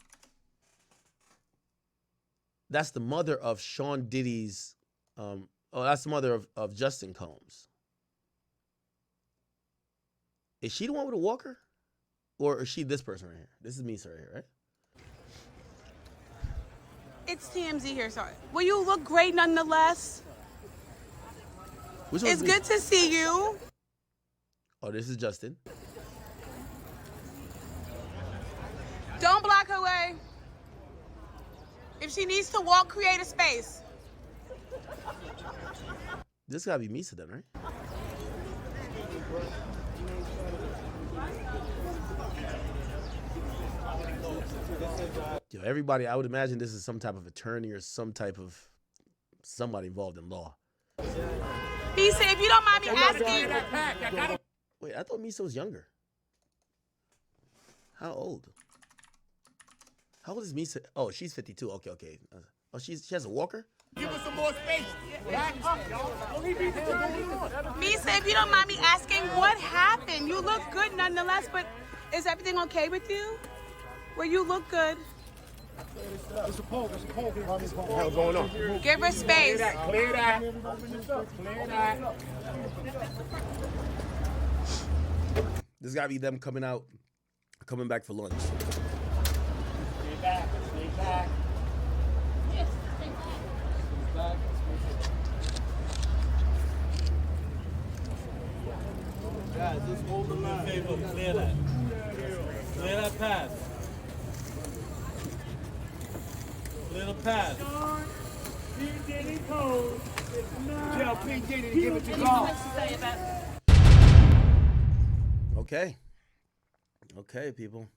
S2: That's the mother of Sean Diddy's, that's the mother of Justin Combs. Is she the one with a walker? Or is she this person right here? This is Misa right here, right?
S4: It's TMZ here, sorry. Well, you look great nonetheless. It's good to see you.
S2: Oh, this is Justin.
S4: Don't block her way. If she needs to walk, create a space.
S2: This gotta be Misa then, right? Yo, everybody, I would imagine this is some type of attorney or some type of somebody involved in law.
S4: Misa, if you don't mind me asking.
S2: Wait, I thought Misa was younger. How old? How old is Misa? Oh, she's 52. Okay. Oh, she has a walker?
S5: Give us some more space. Back up, y'all.
S4: Misa, if you don't mind me asking, what happened? You look good nonetheless, but is everything okay with you? Well, you look good.
S5: It's a poll. What the hell going on?
S4: Give her space.
S5: Clear that.
S2: This gotta be them coming back for lunch.
S5: Stay back.
S6: Guys, just hold the line. Clear that. Clear that path. Clear the path.
S5: Tell P. Diddy to give it to God.
S2: Okay, people.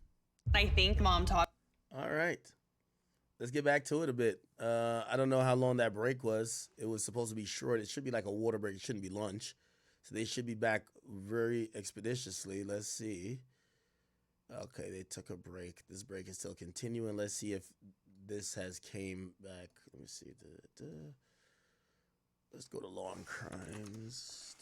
S7: I think Mom talked.
S2: All right. Let's get back to it a bit. I don't know how long that break was. It was supposed to be short. It should be like a water break. It shouldn't be lunch. So they should be back very expeditiously. Let's see. Okay, they took a break. This break is still continuing. Let's see if this has came back. Let me see. Let's go to law and crimes.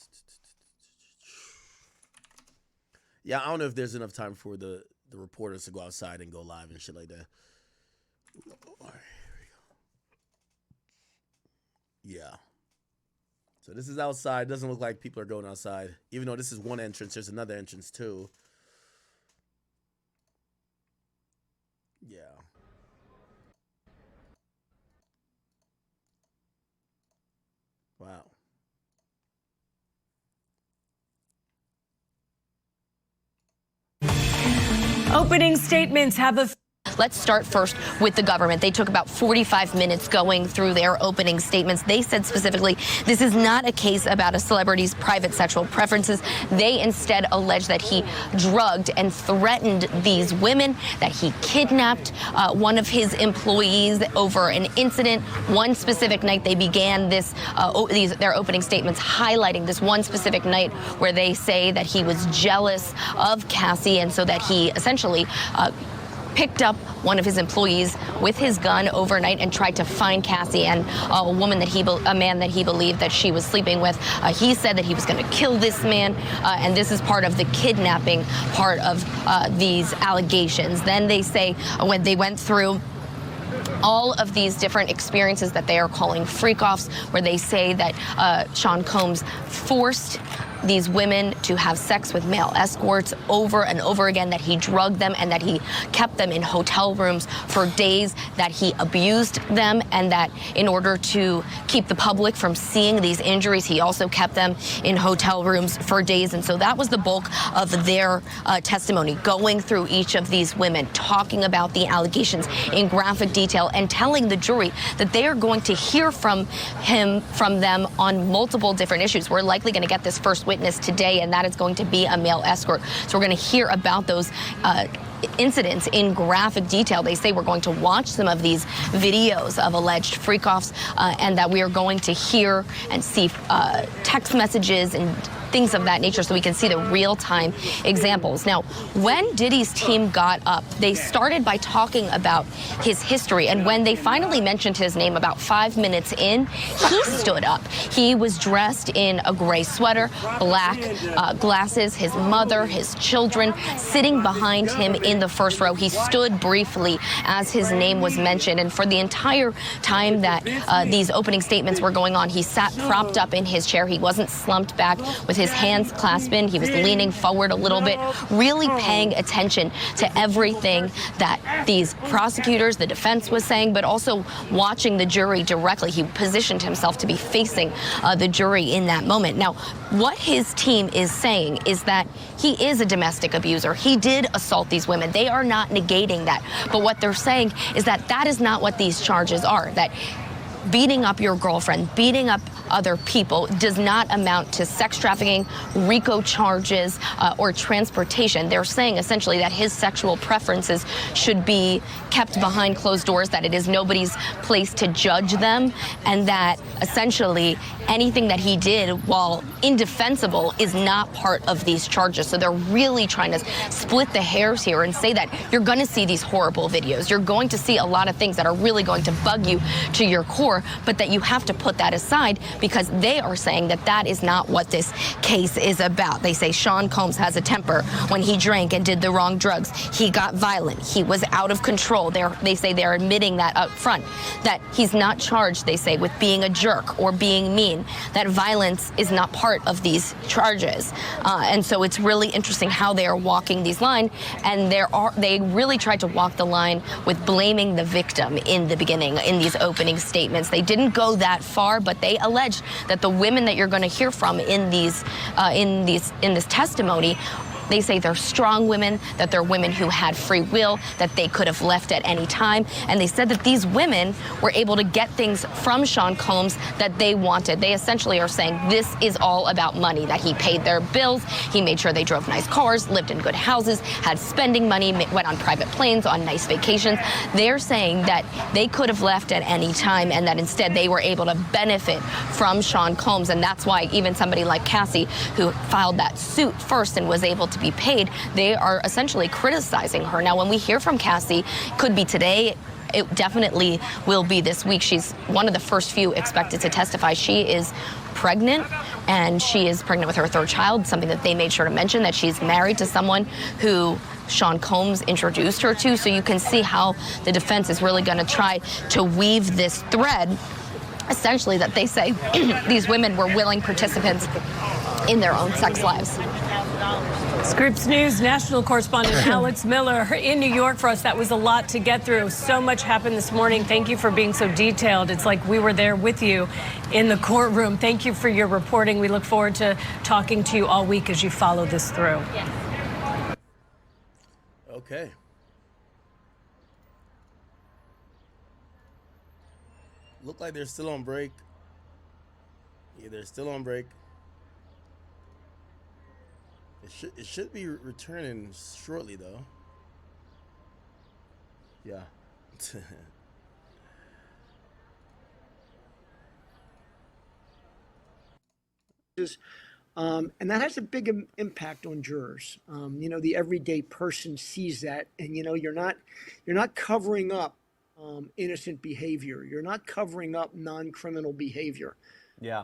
S2: Yeah, I don't know if there's enough time for the reporters to go outside and go live and shit like that. All right, here we go. Yeah. So this is outside. Doesn't look like people are going outside. Even though this is one entrance, there's another entrance too. Yeah. Wow.
S8: Opening statements have a...
S9: Let's start first with the government. They took about 45 minutes going through their opening statements. They said specifically, this is not a case about a celebrity's private sexual preferences. They instead allege that he drugged and threatened these women, that he kidnapped one of his employees over an incident. One specific night they began this, their opening statements highlighting this one specific night where they say that he was jealous of Cassie, and so that he essentially picked up one of his employees with his gun overnight and tried to find Cassie and a man that he believed that she was sleeping with. He said that he was going to kill this man, and this is part of the kidnapping part of these allegations. Then they say when they went through all of these different experiences that they are calling freakoffs, where they say that Sean Combs forced these women to have sex with male escorts over and over again, that he drugged them and that he kept them in hotel rooms for days, that he abused them, and that in order to keep the public from seeing these injuries, he also kept them in hotel rooms for days. And so that was the bulk of their testimony, going through each of these women, talking about the allegations in graphic detail and telling the jury that they are going to hear from them on multiple different issues. We're likely going to get this first witness today, and that is going to be a male escort. So we're going to hear about those incidents in graphic detail. They say we're going to watch some of these videos of alleged freakoffs, and that we are going to hear and see text messages and things of that nature, so we can see the real-time examples. Now, when Diddy's team got up, they started by talking about his history, and when they finally mentioned his name about 5 minutes in, he stood up. He was dressed in a gray sweater, black glasses, his mother, his children sitting behind him in the first row. He stood briefly as his name was mentioned, and for the entire time that these opening statements were going on, he sat propped up in his chair. He wasn't slumped back with his hands clasped in. He was leaning forward a little bit, really paying attention to everything that these prosecutors, the defense was saying, but also watching the jury directly. He positioned himself to be facing the jury in that moment. Now, what his team is saying is that he is a domestic abuser. He did assault these women. They are not negating that. But what they're saying is that that is not what these charges are, that beating up your girlfriend, beating up other people does not amount to sex trafficking, RICO charges, or transportation. They're saying essentially that his sexual preferences should be kept behind closed doors, that it is nobody's place to judge them, and that essentially anything that he did, while indefensible, is not part of these charges. So they're really trying to split the hairs here and say that you're going to see these horrible videos. You're going to see a lot of things that are really going to bug you to your core, but that you have to put that aside, because they are saying that that is not what this case is about. They say Sean Combs has a temper. When he drank and did the wrong drugs, he got violent. He was out of control. They say they're admitting that up front, that he's not charged, they say, with being a jerk or being mean, that violence is not part of these charges. And so it's really interesting how they are walking these lines, and they really tried to walk the line with blaming the victim in the beginning, in these opening statements. They didn't go that far, but they alleged that the women that you're going to hear from in this testimony, they say they're strong women, that they're women who had free will, that they could have left at any time. And they said that these women were able to get things from Sean Combs that they wanted. They essentially are saying this is all about money, that he paid their bills, he made sure they drove nice cars, lived in good houses, had spending money, went on private planes, on nice vacations. They're saying that they could have left at any time, and that instead they were able to benefit from Sean Combs. And that's why even somebody like Cassie, who filed that suit first and was able to be paid, they are essentially criticizing her. Now, when we hear from Cassie, could be today, it definitely will be this week. She's one of the first few expected to testify. She is pregnant, and she is pregnant with her third child, something that they made sure to mention, that she's married to someone who Sean Combs introduced her to. So you can see how the defense is really going to try to weave this thread, essentially, that they say these women were willing participants in their own sex lives.
S8: Scripps News national correspondent Alex Miller in New York for us. That was a lot to get through. So much happened this morning. Thank you for being so detailed. It's like we were there with you in the courtroom. Thank you for your reporting. We look forward to talking to you all week as you follow this through.
S2: Okay. Look like they're still on break. Yeah, they're still on break. It should be returning shortly, though. Yeah.
S10: And that has a big impact on jurors. The everyday person sees that, and you're not covering up innocent behavior. You're not covering up non-criminal behavior.
S11: Yeah.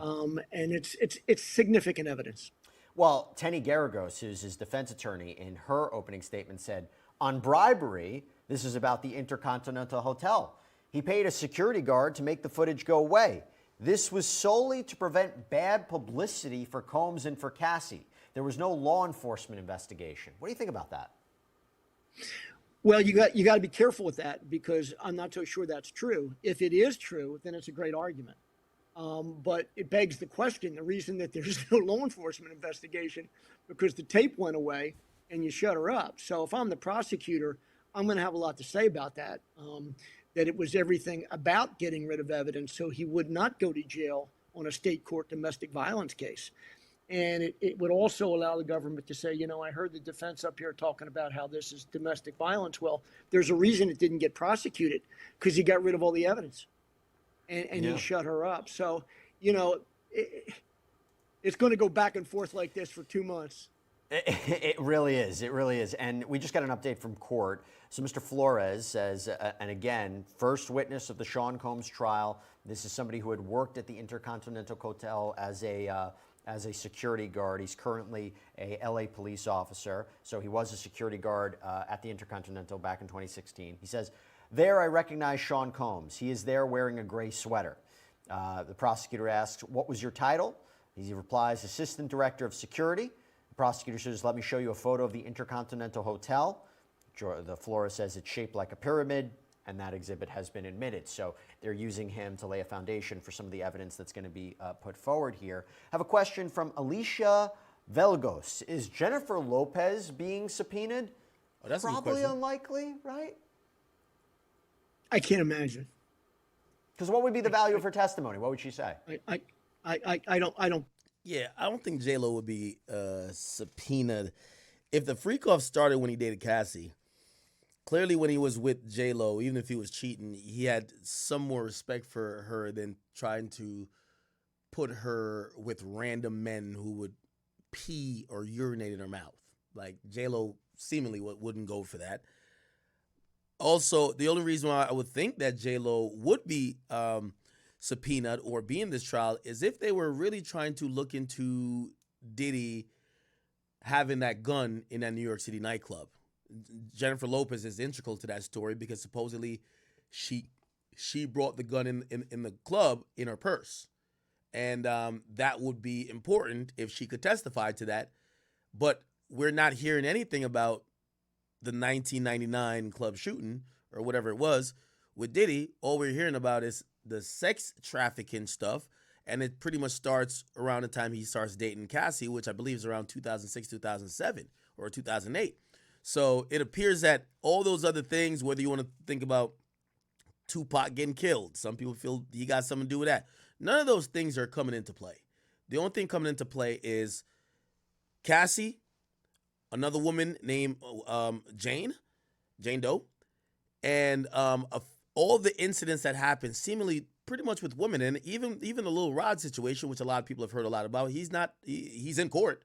S10: And it's significant evidence.
S11: Well, Tenny Garagos, who's his defense attorney, in her opening statement said, on bribery, this is about the Intercontinental Hotel. He paid a security guard to make the footage go away. This was solely to prevent bad publicity for Combs and for Cassie. There was no law enforcement investigation. What do you think about that?
S10: Well, you got to be careful with that, because I'm not so sure that's true. If it is true, then it's a great argument. But it begs the question, the reason that there's no law enforcement investigation, because the tape went away and you shut her up. So if I'm the prosecutor, I'm going to have a lot to say about that, that it was everything about getting rid of evidence so he would not go to jail on a state court domestic violence case. And it would also allow the government to say, I heard the defense up here talking about how this is domestic violence. Well, there's a reason it didn't get prosecuted, because he got rid of all the evidence. And he shut her up. So, it's going to go back and forth like this for 2 months.
S11: It really is. It really is. And we just got an update from court. So Mr. Flores says, and again, first witness of the Sean Combs trial. This is somebody who had worked at the Intercontinental Hotel as a security guard. He's currently a LA police officer. So he was a security guard at the Intercontinental back in 2016. He says, there I recognize Sean Combs. He is there wearing a gray sweater. The prosecutor asks, what was your title? He replies, Assistant Director of Security. The prosecutor says, let me show you a photo of the Intercontinental Hotel. The Flores says it's shaped like a pyramid, and that exhibit has been admitted. So they're using him to lay a foundation for some of the evidence that's going to be put forward here. I have a question from Alicia Velgos. Is Jennifer Lopez being subpoenaed?
S2: Oh, that's
S11: probably unlikely, right?
S10: I can't imagine.
S11: Because what would be the value of her testimony? What would she say?
S10: I don't.
S2: Yeah, I don't think J-Lo would be subpoenaed. If the freak-off started when he dated Cassie, clearly when he was with J-Lo, even if he was cheating, he had some more respect for her than trying to put her with random men who would pee or urinate in her mouth. Like, J-Lo seemingly wouldn't go for that. Also, the only reason why I would think that J-Lo would be subpoenaed or be in this trial is if they were really trying to look into Diddy having that gun in that New York City nightclub. Jennifer Lopez is integral to that story because supposedly she brought the gun in the club in her purse. And that would be important if she could testify to that. But we're not hearing anything about the 1999 club shooting or whatever it was with Diddy. All we're hearing about is the sex trafficking stuff, and it pretty much starts around the time he starts dating Cassie, which I believe is around 2006, 2007, or 2008. So it appears that all those other things, whether you want to think about Tupac getting killed, some people feel he got something to do with that. None of those things are coming into play. The only thing coming into play is Cassie, another woman named Jane Doe, and all the incidents that happened seemingly pretty much with women, and even the Lil Rod situation, which a lot of people have heard a lot about. He's in court,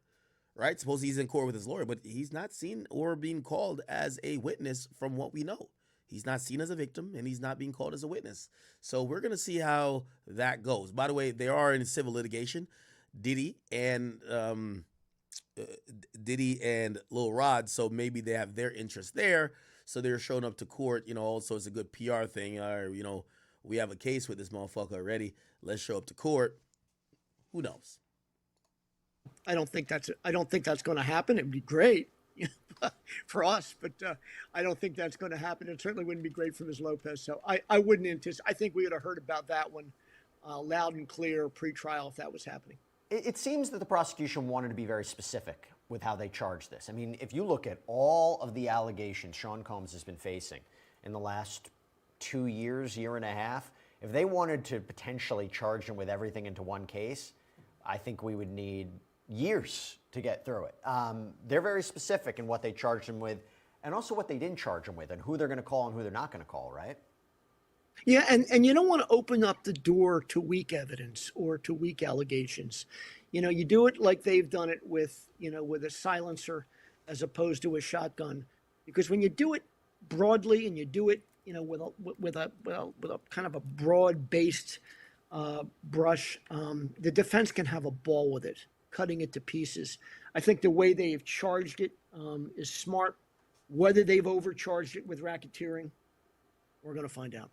S2: right? Suppose he's in court with his lawyer, but he's not seen or being called as a witness from what we know. He's not seen as a victim, and he's not being called as a witness. So we're going to see how that goes. By the way, they are in civil litigation. Diddy and Lil Rod, so maybe they have their interest there. So they're showing up to court. Also it's a good PR thing. We have a case with this motherfucker already. Let's show up to court. Who knows?
S10: I don't think that's going to happen. It'd be great for us, but I don't think that's going to happen. It certainly wouldn't be great for Ms. Lopez. So I wouldn't anticipate. I think we would have heard about that one loud and clear pre-trial if that was happening.
S11: It seems that the prosecution wanted to be very specific with how they charged this. I mean, if you look at all of the allegations Sean Combs has been facing in the last 2 years, year and a half, if they wanted to potentially charge him with everything into one case, I think we would need years to get through it. They're very specific in what they charged him with and also what they didn't charge him with and who they're going to call and who they're not going to call, right?
S10: Yeah, and you don't want to open up the door to weak evidence or to weak allegations. You do it like they've done it with a silencer as opposed to a shotgun, because when you do it broadly and you do it with a kind of a broad-based brush, the defense can have a ball with it, cutting it to pieces. I think the way they've charged it is smart. Whether they've overcharged it with racketeering, we're going to find out.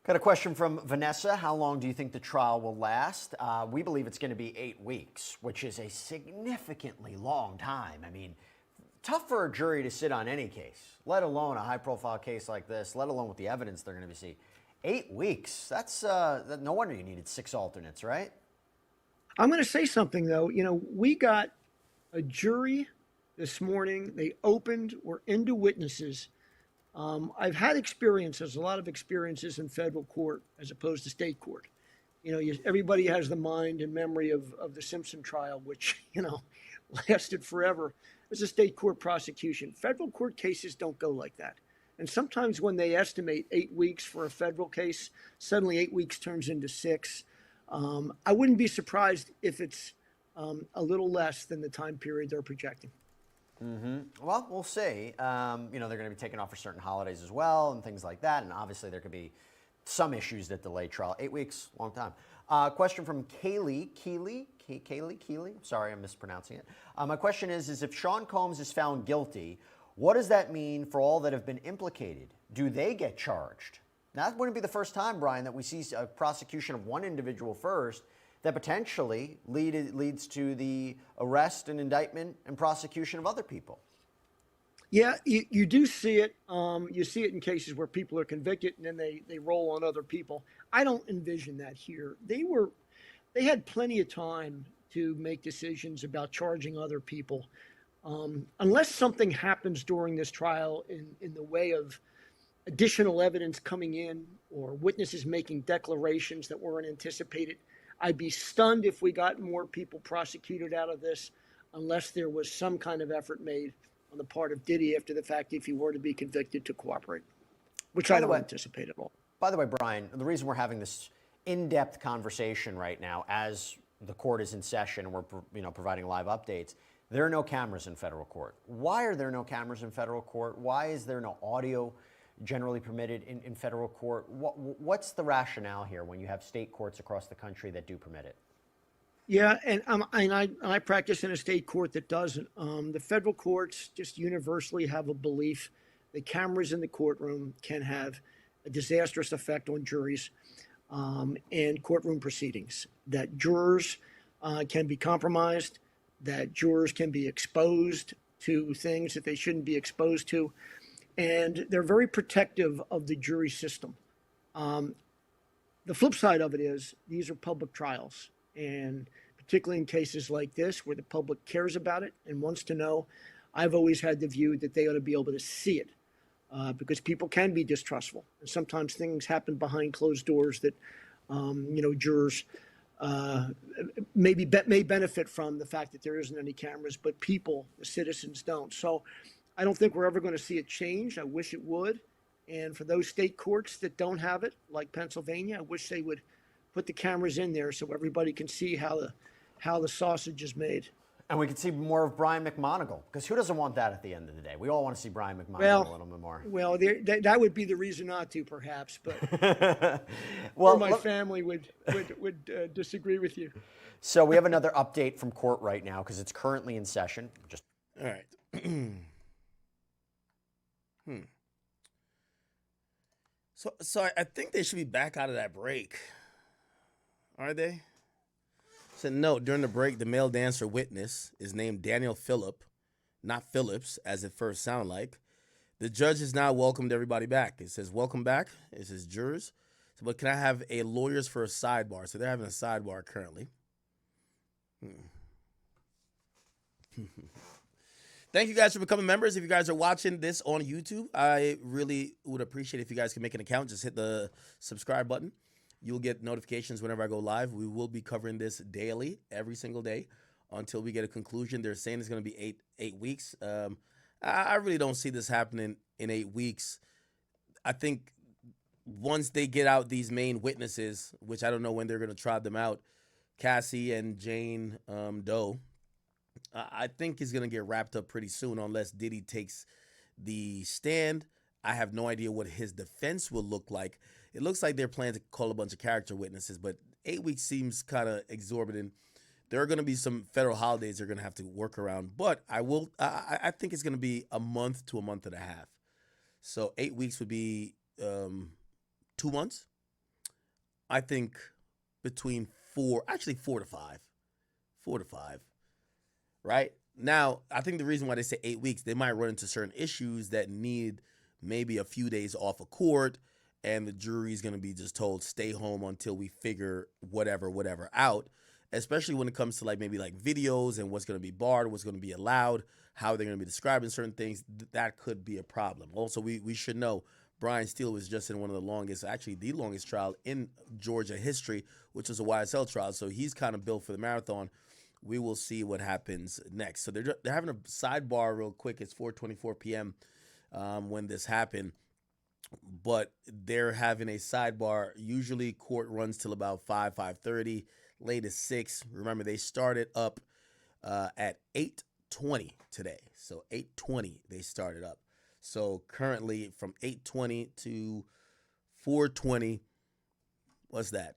S11: Got a question from Vanessa. How long do you think the trial will last? We believe it's going to be 8 weeks, which is a significantly long time. I mean, tough for a jury to sit on any case, let alone a high-profile case like this, let alone with the evidence they're going to be seeing. 8 weeks. That's no wonder you needed 6 alternates, right?
S10: I'm going to say something, though. We got a jury this morning. They opened. We're into witnesses. I've had experiences, a lot of experiences in federal court as opposed to state court. Everybody has the mind and memory of the Simpson trial, which, lasted forever. It was a state court prosecution. Federal court cases don't go like that. And sometimes when they estimate 8 weeks for a federal case, suddenly 8 weeks turns into 6. I wouldn't be surprised if it's a little less than the time period they're projecting.
S11: Well, we'll see. They're going to be taking off for certain holidays as well and things like that. And obviously there could be some issues that delay trial. 8 weeks, long time. Question from Kaylee. Keeley? Sorry, I'm mispronouncing it. My question is if Sean Combs is found guilty, what does that mean for all that have been implicated? Do they get charged? Now, that wouldn't be the first time, Brian, that we see a prosecution of one individual first that potentially leads to the arrest and indictment and prosecution of other people.
S10: Yeah, you do see it. You see it in cases where people are convicted and then they roll on other people. I don't envision that here. They had plenty of time to make decisions about charging other people. Unless something happens during this trial in the way of additional evidence coming in or witnesses making declarations that weren't anticipated, I'd be stunned if we got more people prosecuted out of this unless there was some kind of effort made on the part of Diddy after the fact if he were to be convicted to cooperate, which I don't anticipate at all.
S11: By the way, Brian, the reason we're having this in-depth conversation right now as the court is in session and we're providing live updates, there are no cameras in federal court. Why are there no cameras in federal court? Why is there no audio generally permitted in federal court? What's the rationale here when you have state courts across the country that do permit it?
S10: Yeah, and I practice in a state court that doesn't. The federal courts just universally have a belief that cameras in the courtroom can have a disastrous effect on juries and courtroom proceedings, that jurors can be compromised, that jurors can be exposed to things that they shouldn't be exposed to. And they're very protective of the jury system. The flip side of it is these are public trials. And particularly in cases like this where the public cares about it and wants to know, I've always had the view that they ought to be able to see it because people can be distrustful. And sometimes things happen behind closed doors that, jurors may benefit from the fact that there isn't any cameras, but people, the citizens, don't. So I don't think we're ever going to see it change. I wish it would. And for those state courts that don't have it, like Pennsylvania, I wish they would put the cameras in there so everybody can see how the sausage is made.
S11: And we could see more of Brian McMonagle, because who doesn't want that at the end of the day? We all want to see Brian McMonagle a little bit more.
S10: Well, that would be the reason not to, perhaps, but
S11: well,
S10: or my family would disagree with you.
S11: So we have another update from court right now because it's currently in session. Just
S2: all right. So I think they should be back out of that break. Are they? Said no. During the break, the male dancer witness is named Daniel Phillip, not Phillips, as it first sounded like. The judge has now welcomed everybody back. It says, welcome back. It says jurors. So, but can I have a lawyers for a sidebar? So they're having a sidebar currently. Thank you guys for becoming members. If you guys are watching this on YouTube, I really would appreciate if you guys can make an account. Just hit the subscribe button. You'll get notifications whenever I go live. We will be covering this daily, every single day, until we get a conclusion. They're saying it's going to be eight weeks. I really don't see this happening in 8 weeks. I think once they get out these main witnesses, which I don't know when they're going to trot them out, Cassie and Jane Doe, I think he's going to get wrapped up pretty soon unless Diddy takes the stand. I have no idea what his defense will look like. It looks like they're planning to call a bunch of character witnesses, but 8 weeks seems kind of exorbitant. There are going to be some federal holidays they're going to have to work around, but I think it's going to be a month to a month and a half. So 8 weeks would be 2 months. I think between 4 to 5. 4 to 5. Right? Now, I think the reason why they say 8 weeks, they might run into certain issues that need maybe a few days off of court, and the jury is going to be just told, stay home until we figure whatever out, especially when it comes to maybe videos and what's going to be barred, what's going to be allowed, how they're going to be describing certain things. That could be a problem. Also, we should know Brian Steele was just in one of the longest, actually the longest trial in Georgia history, which was a YSL trial. So he's kind of built for the marathon. We will see what happens next. So they're having a sidebar real quick. It's 4:24 p.m. When this happened. But they're having a sidebar. Usually court runs till about 5:30, latest 6. Remember, they started up at 8:20 today. So 8:20 they started up. So currently from 8:20 to 4:20, what's that?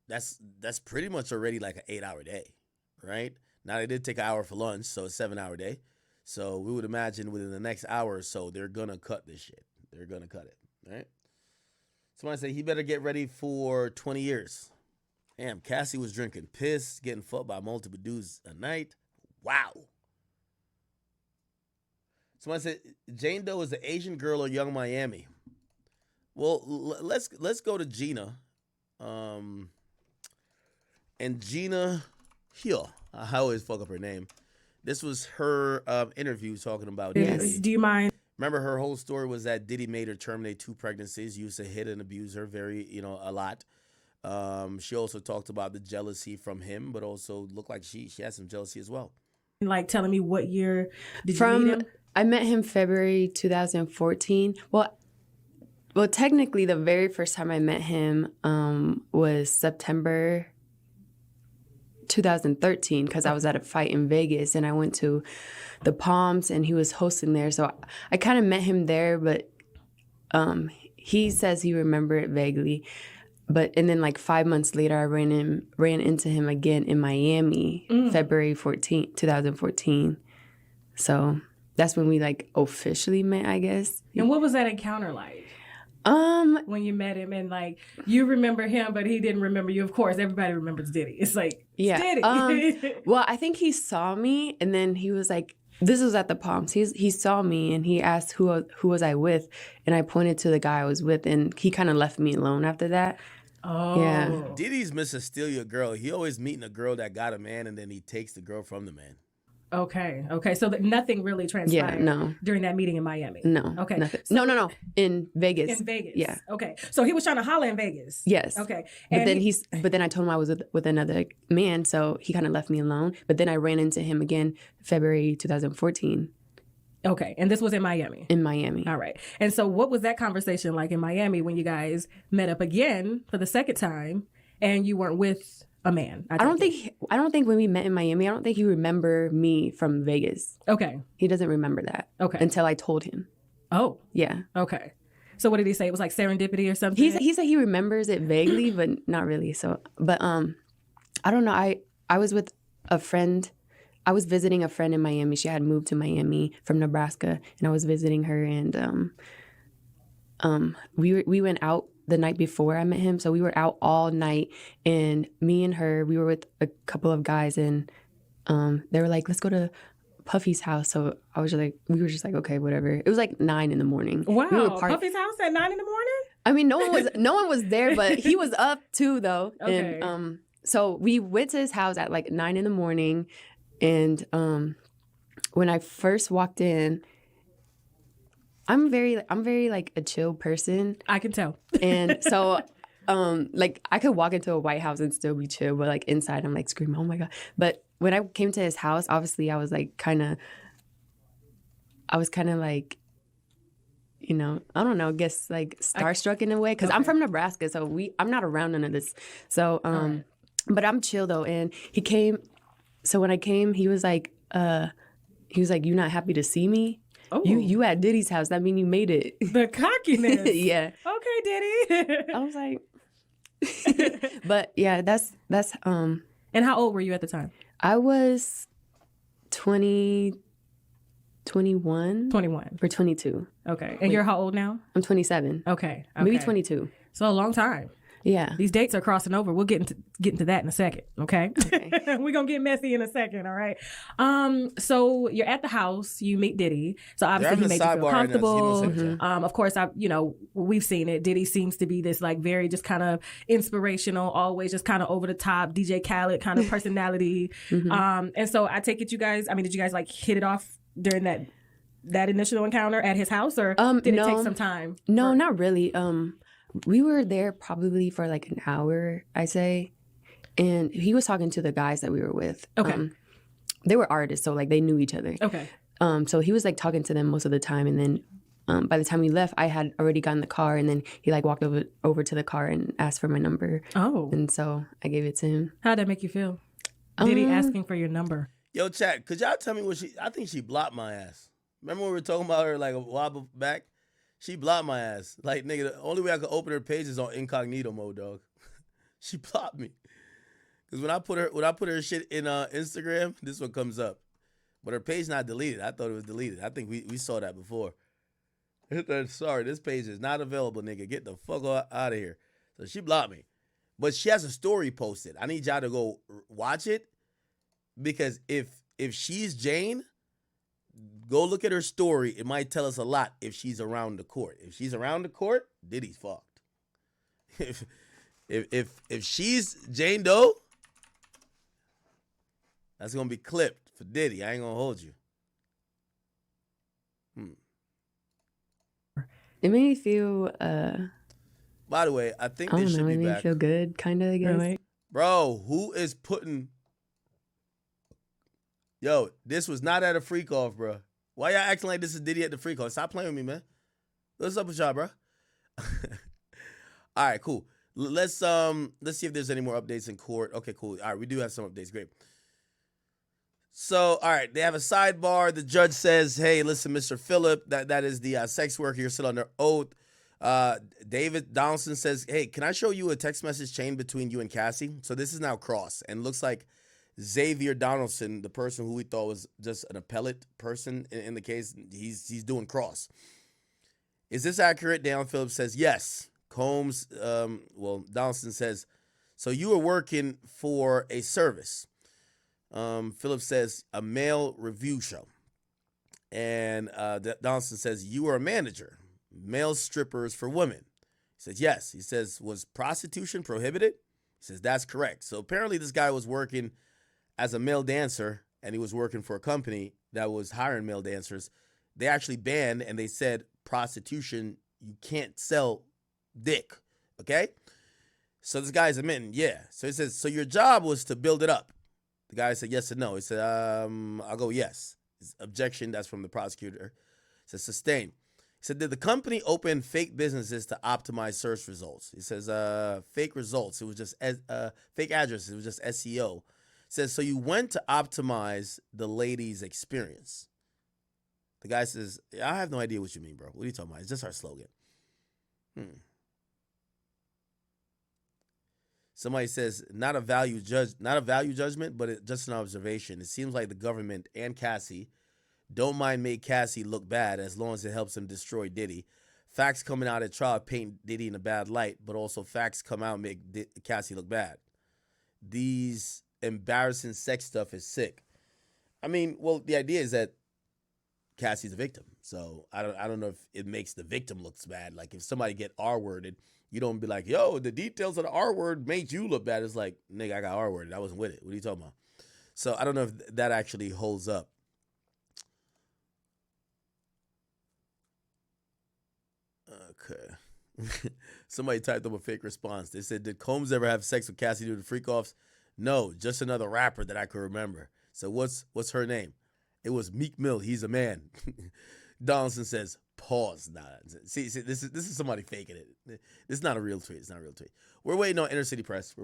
S2: That's pretty much already like an 8-hour day, right? Now they did take an hour for lunch, so it's a 7-hour day. So we would imagine within the next hour or so, they're going to cut this shit. They're going to cut it, right? Somebody say he better get ready for 20 years. Damn, Cassie was drinking piss, getting fucked by multiple dudes a night. Wow. Somebody said Jane Doe is the Asian girl of Young Miami. Well, let's go to Gina. And Gina Hill, I always fuck up her name. This was her interview talking about Diddy.
S4: Do you mind?
S2: Remember, her whole story was that Diddy made her terminate 2 pregnancies, used to hit and abuse her a lot. She also talked about the jealousy from him, but also looked like she had some jealousy as well.
S4: Telling me what year did you meet him?
S12: I met him February 2014. Well, technically, the very first time I met him was September 2013, because I was at a fight in Vegas and I went to the Palms and he was hosting there. So I kind of met him there, but he says he remembered it vaguely. And then 5 months later, I ran into him again in Miami, February 14, 2014. So that's when we officially met, I guess.
S4: And what was that encounter like? When you met him and you remember him, but he didn't remember you. Of course, everybody remembers Diddy. It's Diddy.
S12: Well, I think he saw me and then he was like, this was at the Palms. He saw me and he asked who was I with, and I pointed to the guy I was with, and he kind of left me alone after that.
S4: Oh.
S12: Yeah.
S2: Diddy's Mr. Steal Your Girl. He always meeting a girl that got a man and then he takes the girl from the man.
S4: Okay. So nothing really transpired during that meeting in Miami?
S12: No.
S4: Okay.
S12: Nothing. So, no. In Vegas.
S4: In Vegas.
S12: Yeah.
S4: Okay. So he was trying to holler in Vegas.
S12: Yes.
S4: Okay.
S12: But then I told him I was with another man, so he kind of left me alone. But then I ran into him again February 2014.
S4: Okay. And this was in Miami?
S12: In Miami.
S4: All right. And so what was that conversation like in Miami when you guys met up again for the second time and you weren't with
S13: a man.
S12: I don't think when we met in Miami, I don't think he remember me from Vegas.
S13: Okay.
S12: He doesn't remember that.
S13: Okay.
S12: Until I told him.
S13: Oh.
S12: Yeah.
S13: Okay. So what did he say? It was like serendipity or something?
S12: He said he remembers it vaguely, but not really. So, but I don't know. I was with a friend. I was visiting a friend in Miami. She had moved to Miami from Nebraska, and I was visiting her. And we went out the night before I met him. So we were out all night, and me and her, we were with a couple of guys, and they were like, "Let's go to Puffy's house." So we were just like, okay, whatever. It was like 9 a.m.
S13: Wow, Puffy's house at 9 a.m?
S12: I mean, no one was there, but he was up too, though.
S13: Okay.
S12: And so we went to his house at like 9 a.m. And when I first walked in, I'm very like a chill person.
S13: I can tell.
S12: And so like I could walk into a White House and still be chill, but like inside I'm like screaming, oh my God. But when I came to his house, obviously I was kind of like, you know, I don't know, I guess like starstruck in a way, because I'm from Nebraska, so I'm not around none of this. So, but I'm chill though. And he came, so when I came, he was like, you not happy to see me? Oh. You at Diddy's house, that mean you made it.
S13: The cockiness.
S12: Yeah.
S13: Okay, Diddy.
S12: I was like, but yeah, that's.
S13: And how old were you at the time?
S12: I was 21.
S13: 21.
S12: Or 22.
S13: Okay. And you're how old now?
S12: I'm 27.
S13: Okay.
S12: Maybe 22.
S13: So a long time.
S12: Yeah.
S13: These dates are crossing over. We'll get into that in a second, okay? We're going to get messy in a second, all right? So you're at the house. You meet Diddy. So obviously he made you feel comfortable. Of course, we've seen it. Diddy seems to be this like very just kind of inspirational, always just kind of over the top, DJ Khaled kind of personality. And so I take it did you guys like hit it off during that initial encounter at his house, or did it take some time?
S12: No, not really. We were there probably for like an hour, I say. And he was talking to the guys that we were with.
S13: Okay.
S12: They were artists, so like they knew each other.
S13: Okay.
S12: So he was like talking to them most of the time. And then by the time we left, I had already gotten the car. And then he like walked over to the car and asked for my number.
S13: Oh.
S12: And so I gave it to him.
S13: How'd that make you feel? Diddy asking for your number?
S2: Yo, chat, could y'all tell me I think she blocked my ass. Remember when we were talking about her like a while back? She blocked my ass. Like, nigga, the only way I could open her page is on incognito mode, dog. She blocked me. Because when I put her shit in Instagram, this one comes up. But her page not deleted. I thought it was deleted. I think we saw that before. Sorry, this page is not available, nigga. Get the fuck out of here. So she blocked me. But she has a story posted. I need y'all to go watch it. Because if she's Jane, go look at her story. It might tell us a lot if she's around the court. If she's around the court, Diddy's fucked. If she's Jane Doe, that's gonna be clipped for Diddy. I ain't gonna hold you.
S12: It made me feel.
S2: By the way, I think they should be back.
S12: It made me feel good, kind of. I guess.
S13: Really?
S2: Bro, who is putting? Yo, this was not at a freak off, bro. Why y'all acting like this is Diddy at the freak off? Stop playing with me, man. What's up with y'all, bro? All right, cool. Let's see if there's any more updates in court. Okay, cool. All right, we do have some updates. Great. So, all right, they have a sidebar. The judge says, "Hey, listen, Mr. Phillip, that is the sex worker. You're still under oath." David Donaldson says, "Hey, can I show you a text message chain between you and Cassie?" So this is now cross, and looks like Xavier Donaldson, the person who we thought was just an appellate person in the case, he's doing cross. Is this accurate? Dan Phillips says yes. Combs, Donaldson says, so you were working for a service. Phillips says a male review show. And Donaldson says you were a manager, male strippers for women. He says yes. He says, was prostitution prohibited? He says that's correct. So apparently this guy was working as a male dancer, and he was working for a company that was hiring male dancers. They actually banned, and they said prostitution, you can't sell dick, okay? So this guy's admitting, yeah. So he says, so your job was to build it up. The guy said yes and no. He said, I'll go yes. His objection, that's from the prosecutor. He says, sustain. He said, did the company open fake businesses to optimize search results? He says, fake results. It was just fake addresses. It was just SEO. He says, so you went to optimize the lady's experience. The guy says, I have no idea what you mean, bro. What are you talking about? It's just our slogan. Somebody says, not a value judgment, but just an observation. It seems like the government and Cassie don't mind make Cassie look bad as long as it helps him destroy Diddy. Facts coming out at trial paint Diddy in a bad light, but also facts come out and make Cassie look bad. These embarrassing sex stuff is sick. I mean, well, the idea is that Cassie's a victim, so I don't know if it makes the victim looks bad. Like if somebody get R-worded, you don't be like, yo, the details of the R-word made you look bad. It's like, nigga, I got R-worded. I wasn't with it. What are you talking about? So I don't know if that actually holds up. Okay. Somebody typed up a fake response. They said, did Combs ever have sex with Cassie due to freak-offs? No, just another rapper that I could remember. So what's her name? It was Meek Mill. He's a man. Donaldson says, pause. Nah. See, this is somebody faking it. This is not a real tweet. It's not a real tweet. We're waiting on Inner City Press.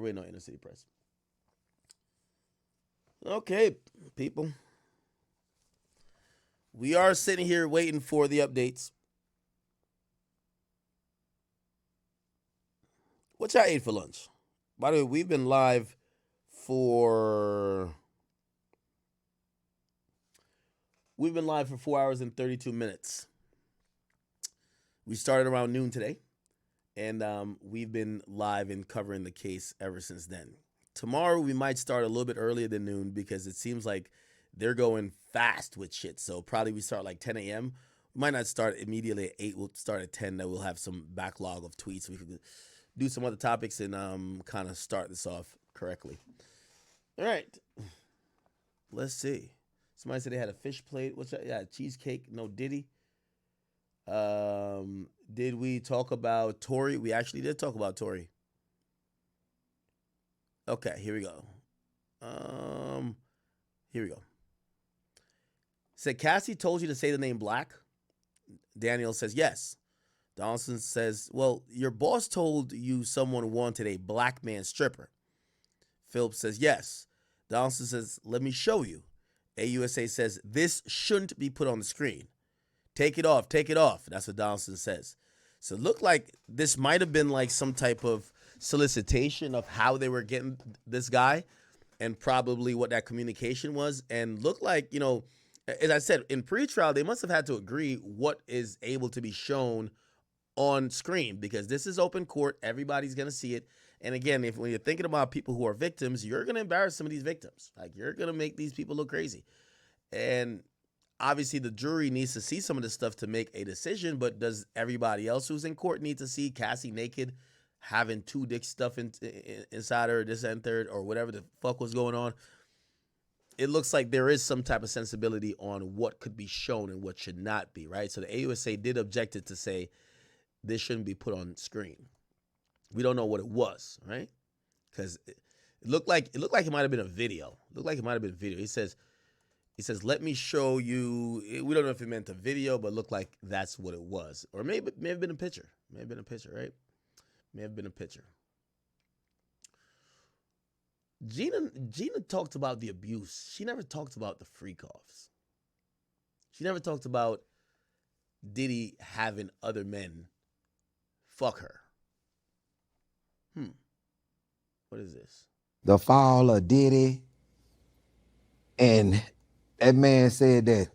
S2: Okay, people. We are sitting here waiting for the updates. What y'all ate for lunch? By the way, we've been live for 4 hours and 32 minutes. We started around noon today, and we've been live and covering the case ever since then. Tomorrow, we might start a little bit earlier than noon because it seems like they're going fast with shit. So probably we start like 10 a.m. We might not start immediately at 8. We'll start at 10. Then we'll have some backlog of tweets. We can do some other topics and kind of start this off correctly. All right. Let's see. Somebody said they had a fish plate. What's that? Yeah, cheesecake. No Diddy. Did we talk about Tory? We actually did talk about Tory. Okay, here we go. Said Cassie told you to say the name Black? Daniel says yes. Donaldson says, well, your boss told you someone wanted a black man stripper. Phillips says yes. Donaldson says, let me show you. AUSA says, this shouldn't be put on the screen. Take it off. That's what Donaldson says. So it looked like this might have been like some type of solicitation of how they were getting this guy and probably what that communication was. And looked like, you know, as I said, in pretrial, they must have had to agree what is able to be shown on screen because this is open court. Everybody's going to see it. And again, when you're thinking about people who are victims, you're going to embarrass some of these victims. Like you're going to make these people look crazy. And obviously the jury needs to see some of this stuff to make a decision, but does everybody else who's in court need to see Cassie naked having two dick stuff inside her, this and third, or whatever the fuck was going on? It looks like there is some type of sensibility on what could be shown and what should not be, right? So the AUSA did object it to say this shouldn't be put on screen. We don't know what it was, right? Because it looked like it might have been a video. He says, let me show you. We don't know if it meant a video, but it looked like that's what it was. Or may have been a picture. Right? May have been a picture. Gina talked about the abuse. She never talked about the freakoffs. She never talked about Diddy having other men fuck her. What is this?
S14: The fall of Diddy. And that man said that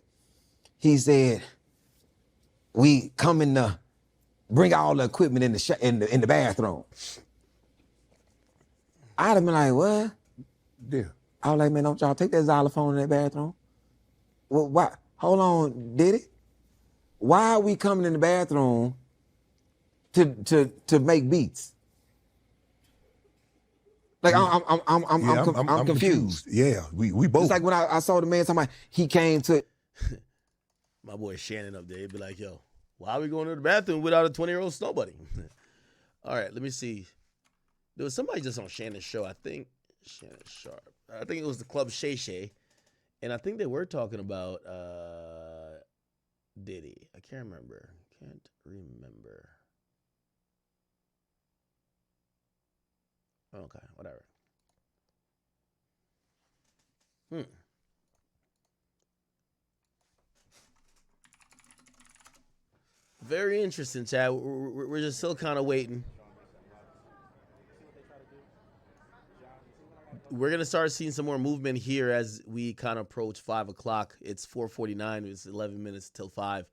S14: he said, we coming to bring all the equipment in the bathroom. I'd have been like, what?
S5: Yeah.
S14: I was like, man, don't y'all take that xylophone in that bathroom? Well, why? Hold on, Diddy. Why are we coming in the bathroom to make beats? Like I'm confused.
S5: Yeah, we both.
S14: It's like when I saw the man talking about he came to.
S2: My boy Shannon up there, he'd be like, yo, why are we going to the bathroom without a 20-year-old snow buddy? All right, let me see. There was somebody just on Shannon's show, I think. Shannon Sharp. I think it was the Club Shay Shay. And I think they were talking about Diddy. I can't remember. Can't remember. Okay, whatever. Very interesting, Chad. We're just still kind of waiting. We're going to start seeing some more movement here as we kind of approach 5 o'clock. It's 4:49. It's 11 minutes till 5.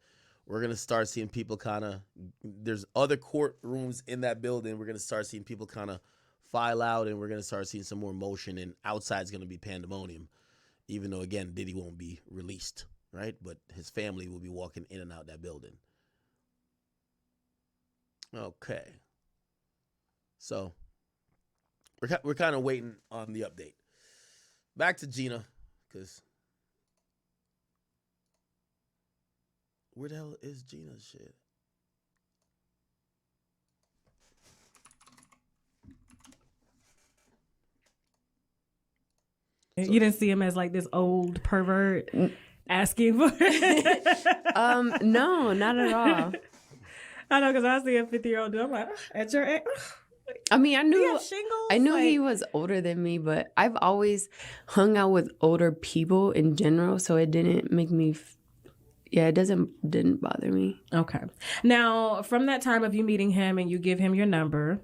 S2: We're going to start seeing people kind of, there's other courtrooms in that building. We're going to start seeing people kind of file out, and we're going to start seeing some more motion, and outside's going to be pandemonium, even though, again, Diddy won't be released, right? But his family will be walking in and out that building. Okay. So we're kind of waiting on the update. Back to Gina, because where the hell is Gina's shit?
S13: You didn't see him as like this old pervert asking for
S12: No, not at all.
S13: I know, because I see a 50-year-old dude. I'm like, at your age?
S12: I mean, I knew
S13: Like,
S12: he was older than me, but I've always hung out with older people in general, so it didn't make me. It didn't bother me.
S13: Okay. Now, from that time of you meeting him and you give him your number,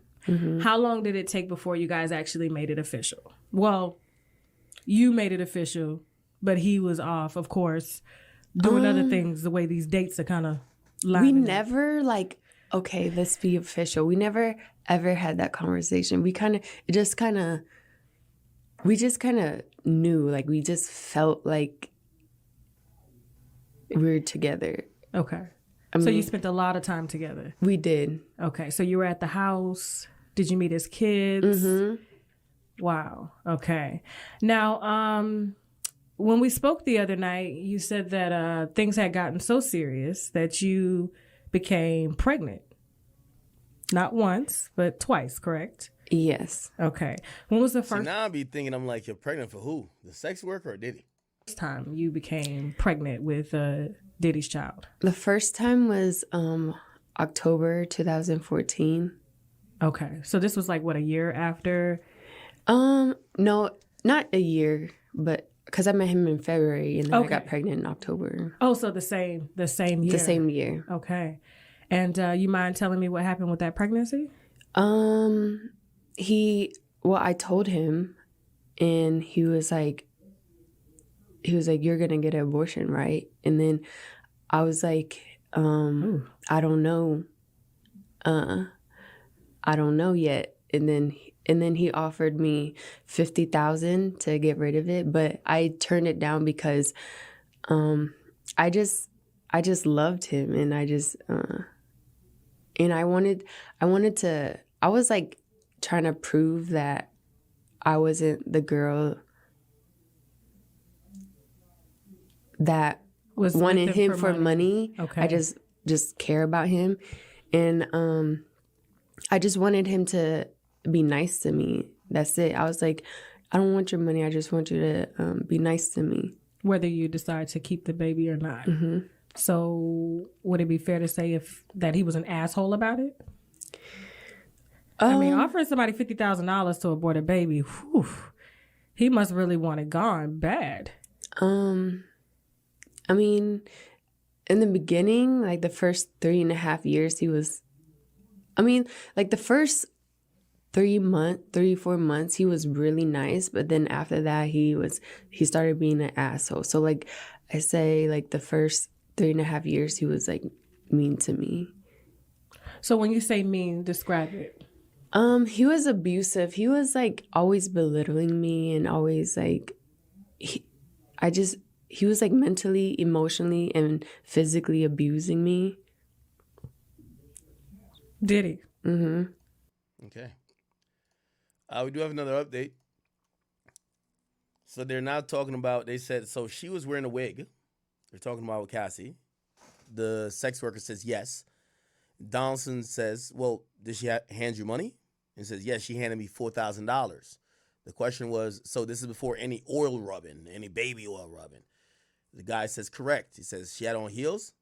S13: how long did it take before you guys actually made it official? Well, you made it official, but he was off, of course, doing other things. The way these dates are kind of.
S12: We never okay, let's be official. We never ever had that conversation. We just kind of knew, like we just felt like we were together.
S13: Okay. So you spent a lot of time together.
S12: We did.
S13: Okay. So you were at the house. Did you meet his kids? Wow. Okay. Now, when we spoke the other night, you said that things had gotten so serious that you became pregnant. Not once, but twice, correct?
S12: Yes.
S13: Okay. When was the first
S2: now I'll be thinking, I'm like, you're pregnant for who? The sex worker or Diddy?
S13: time you became pregnant with Diddy's child?
S12: The first time was October 2014.
S13: Okay. So this was like, what, a year after?
S12: No, not a year, but because I met him in February and then I got pregnant in October.
S13: Oh, so the same year.
S12: The same year.
S13: Okay. And you mind telling me what happened with that pregnancy?
S12: I told him, and he was like, you're going to get an abortion, right? And then I was like, I don't know. I don't know yet. And then he offered me $50,000 to get rid of it, but I turned it down because I just loved him, and I was like trying to prove that I wasn't the girl that wanted him for money.
S13: Okay.
S12: I just care about him, and I just wanted him to be nice to me. That's it. I was like, I don't want your money. I just want you to be nice to me.
S13: Whether you decide to keep the baby or not. So would it be fair to say that he was an asshole about it? I mean, offering somebody $50,000 to abort a baby, whew, he must really want it gone bad.
S12: I mean, in the beginning, like the first 3.5 years, the first 4 months, he was really nice. But then after that, he started being an asshole. So like I say, like the first 3.5 years, he was like mean to me.
S13: So when you say mean, describe it.
S12: He was abusive. He was like always belittling me, and always like, he was like mentally, emotionally, and physically abusing me.
S13: Did he?
S2: Okay. We do have another update. So they're now talking about, they said, so she was wearing a wig. They're talking about with Cassie. The sex worker says yes. Donaldson says, well, did she hand you money? And says, yes, she handed me $4,000. The question was, so this is before any oil rubbing, any baby oil rubbing. The guy says, correct. He says, she had on heels?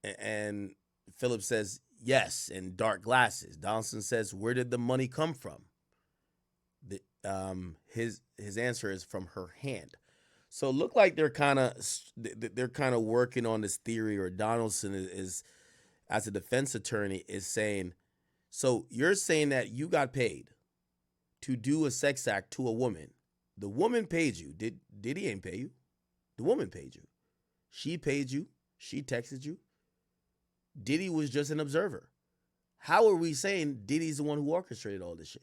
S2: And Philip says, yes, and dark glasses. Donaldson says, where did the money come from? His answer is from her hand. So it looked like they're kind of working on this theory, or Donaldson is as a defense attorney is saying, so you're saying that you got paid to do a sex act to a woman. The woman paid you. Diddy ain't pay you. The woman paid you. She paid you. She texted you. Diddy was just an observer. How are we saying Diddy's the one who orchestrated all this shit?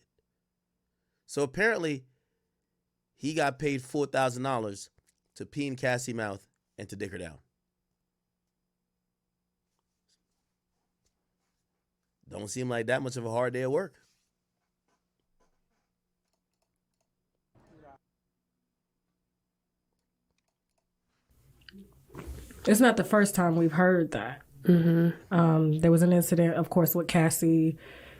S2: So apparently, he got paid $4,000 to pee in Cassie's mouth and to dick her down. Don't seem like that much of a hard day at work.
S13: It's not the first time we've heard that. There was an incident, of course, with Cassie,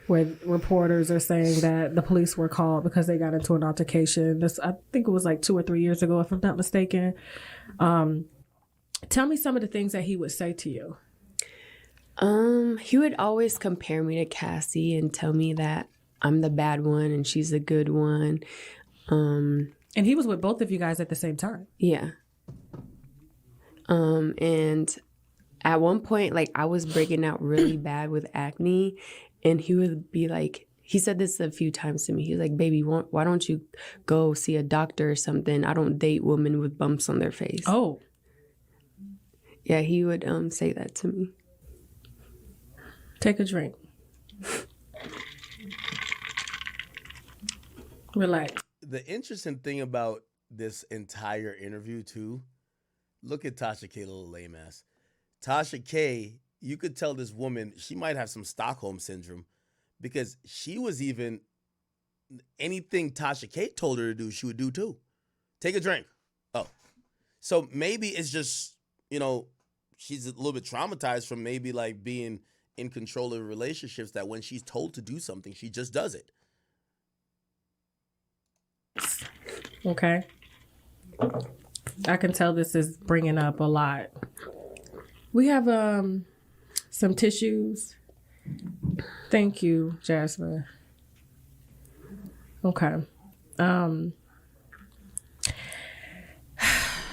S13: where reporters are saying that the police were called because they got into an altercation. I think it was like 2 or 3 years ago, if I'm not mistaken. Tell me some of the things that he would say to you.
S12: He would always compare me to Cassie and tell me that I'm the bad one and she's the good one.
S13: And he was with both of you guys at the same time.
S12: Yeah. And at one point, like, I was breaking out really bad with acne, and he would be like, he said this a few times to me. He was like, baby, why don't you go see a doctor or something? I don't date women with bumps on their face.
S13: Oh.
S12: Yeah, he would say that to me.
S13: Take a drink. Relax.
S2: The interesting thing about this entire interview, too, look at Tasha K, little lame ass. Tasha K, you could tell this woman, she might have some Stockholm syndrome, because she was even, anything Tasha K told her to do, she would do too. Take a drink. Oh. So maybe it's just, she's a little bit traumatized from maybe like being in control of relationships, that when she's told to do something, she just does it.
S13: Okay. I can tell this is bringing up a lot. We have some tissues. Thank you, Jasmine. Okay.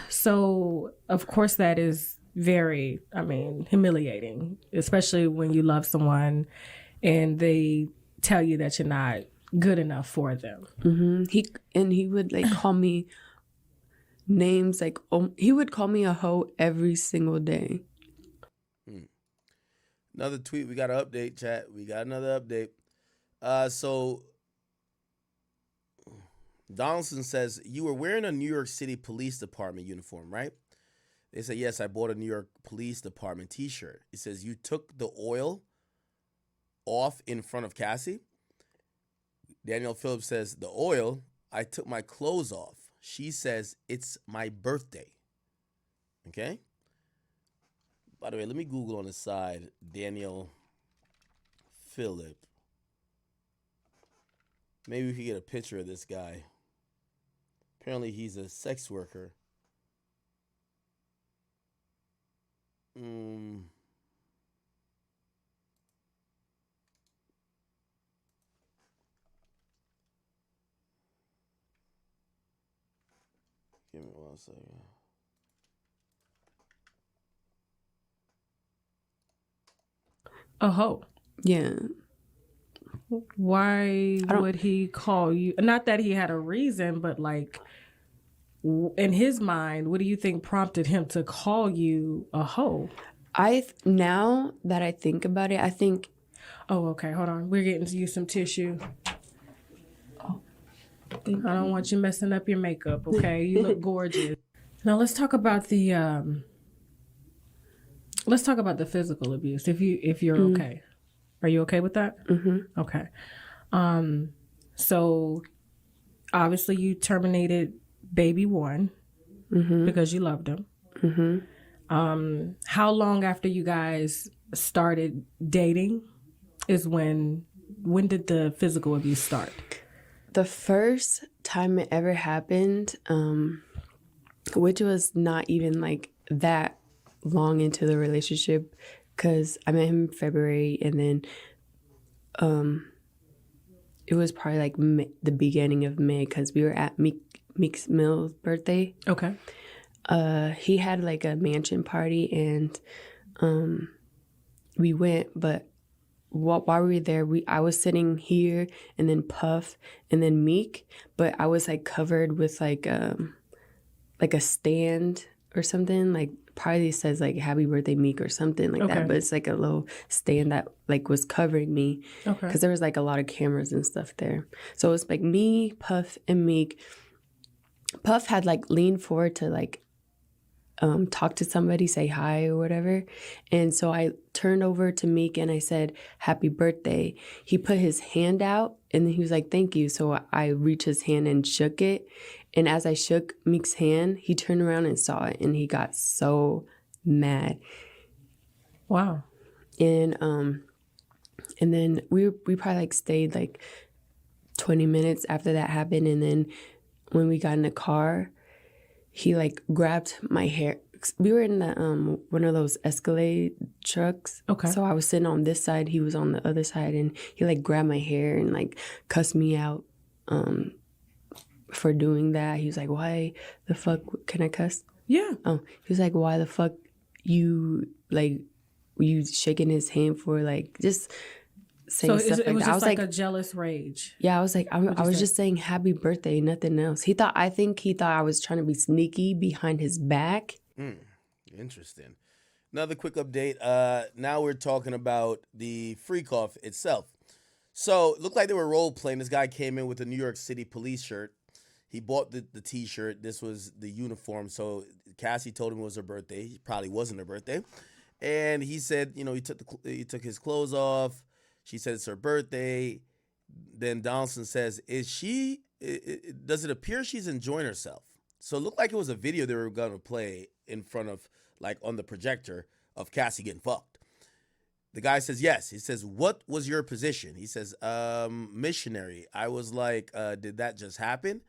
S13: So, of course, that is very, humiliating, especially when you love someone and they tell you that you're not good enough for them.
S12: He would like call me names, like he would call me a hoe every single day.
S2: Another tweet. We got an update, chat. We got another update. So Donaldson says, you were wearing a New York City Police Department uniform, right? They say, yes, I bought a New York Police Department t-shirt. It says, you took the oil off in front of Cassie. Daniel Phillips says, the oil, I took my clothes off. She says, it's my birthday. Okay? By the way, let me Google on the side, Daniel Phillip. Maybe we could get a picture of this guy. Apparently he's a sex worker. Give me 1 second.
S13: A hoe.
S12: Yeah.
S13: Why would he call you? Not that he had a reason, but like in his mind, what do you think prompted him to call you a hoe?
S12: Now that I think about it, I think.
S13: Oh, okay. Hold on. We're getting to use some tissue. Oh, I don't want you messing up your makeup. Okay, you look gorgeous. Now let's talk about the physical abuse. If you're okay, are you okay with that? Okay. So obviously you terminated baby one because you loved him. How long after you guys started dating is when did the physical abuse start?
S12: The first time it ever happened, which was not even like that long into the relationship, because I met him in February, and then it was probably like the beginning of May, because we were at Meek's Mill's birthday.
S13: Okay.
S12: He had like a mansion party, and we went, but while we were there, I was sitting here, and then Puff, and then Meek, but I was like covered with like a stand or something, like probably says like "Happy Birthday, Meek" or something like that, but it's like a little stand that like was covering me, because there was like a lot of cameras and stuff there. So it was like me, Puff, and Meek. Puff had like leaned forward to like talk to somebody, say hi or whatever. And so I turned over to Meek and I said, "Happy birthday." He put his hand out and he was like, "Thank you." So I reached his hand and shook it. And as I shook Meek's hand, he turned around and saw it, and he got so mad.
S13: Wow.
S12: And then we probably like stayed like 20 minutes after that happened. And then when we got in the car, he like grabbed my hair. We were in the one of those Escalade trucks.
S13: Okay.
S12: So I was sitting on this side, he was on the other side, and he like grabbed my hair and like cussed me out for doing that. He was like, "Why the fuck can I cuss?"
S13: Yeah.
S12: Oh, he was like, "Why the fuck you shaking his hand for?" Like just saying stuff like
S13: it was
S12: that. I
S13: just
S12: was
S13: like a jealous rage.
S12: Yeah, I was like, I was just saying happy birthday, nothing else. I think he thought I was trying to be sneaky behind his back.
S2: Interesting. Another quick update. Now we're talking about the freakoff itself. So it looked like they were role playing. This guy came in with a New York City police shirt. He bought the T-shirt. This was the uniform. So Cassie told him it was her birthday. It probably wasn't her birthday. And he said, he took his clothes off. She said it's her birthday. Then Donaldson says, does it appear she's enjoying herself? So it looked like it was a video they were going to play in front of, like on the projector, of Cassie getting fucked. The guy says, yes. He says, "What was your position?" He says, missionary. I was like, did that just happen?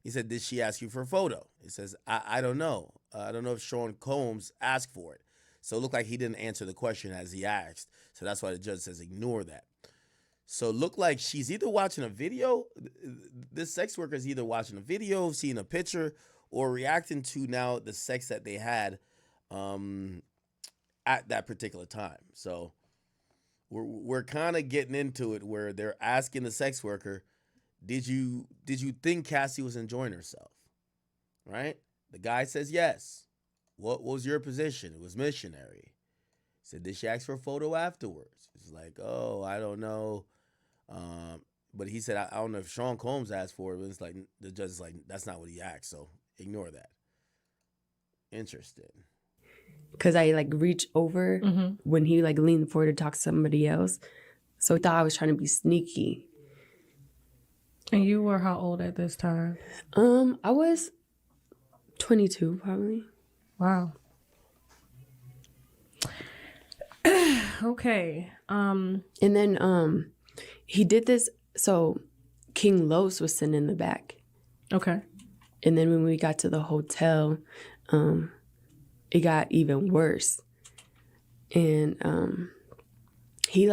S2: He said, did she ask you for a photo? He says, I don't know. I don't know if Sean Combs asked for it. So it looked like he didn't answer the question as he asked. So that's why the judge says ignore that. So it looked like she's either watching a video. This sex worker is either watching a video, seeing a picture, or reacting to now the sex that they had at that particular time. So we're kind of getting into it where they're asking the sex worker, did you think Cassie was enjoying herself? Right? The guy says yes. What was your position? It was missionary. He said, did she ask for a photo afterwards? He's like, oh, I don't know. But he said, I don't know if Sean Combs asked for it. But it's like, the judge is like, that's not what he asked. So ignore that. Interesting.
S12: Because I like reached over when he like leaned forward to talk to somebody else. So he thought I was trying to be sneaky.
S13: And you were how old at this time?
S12: I was 22 probably.
S13: Wow. Okay.
S12: And then he did this, so King Los was sitting in the back.
S13: Okay.
S12: And then when we got to the hotel, it got even worse. And he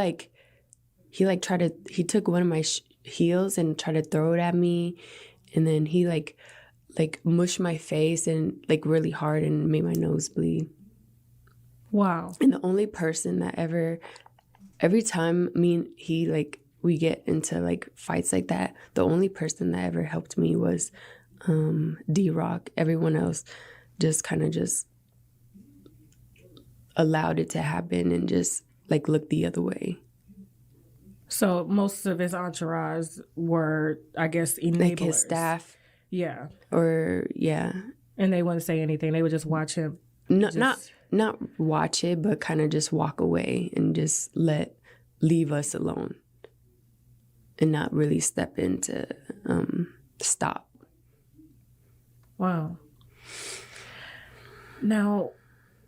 S12: took one of my heels and tried to throw it at me, and then he like mushed my face and like really hard and made my nose bleed.
S13: Wow.
S12: And the only person that every time we get into like fights like that, the only person that ever helped me was D-Rock. Everyone else just kind of just allowed it to happen and just like looked the other way.
S13: So most of his entourage were, I guess, enablers.
S12: Like his staff.
S13: Yeah.
S12: Or, yeah.
S13: And they wouldn't say anything. They would just watch him.
S12: No, not watch it, but kind of just walk away and just leave us alone. And not really step in to stop.
S13: Wow. Now,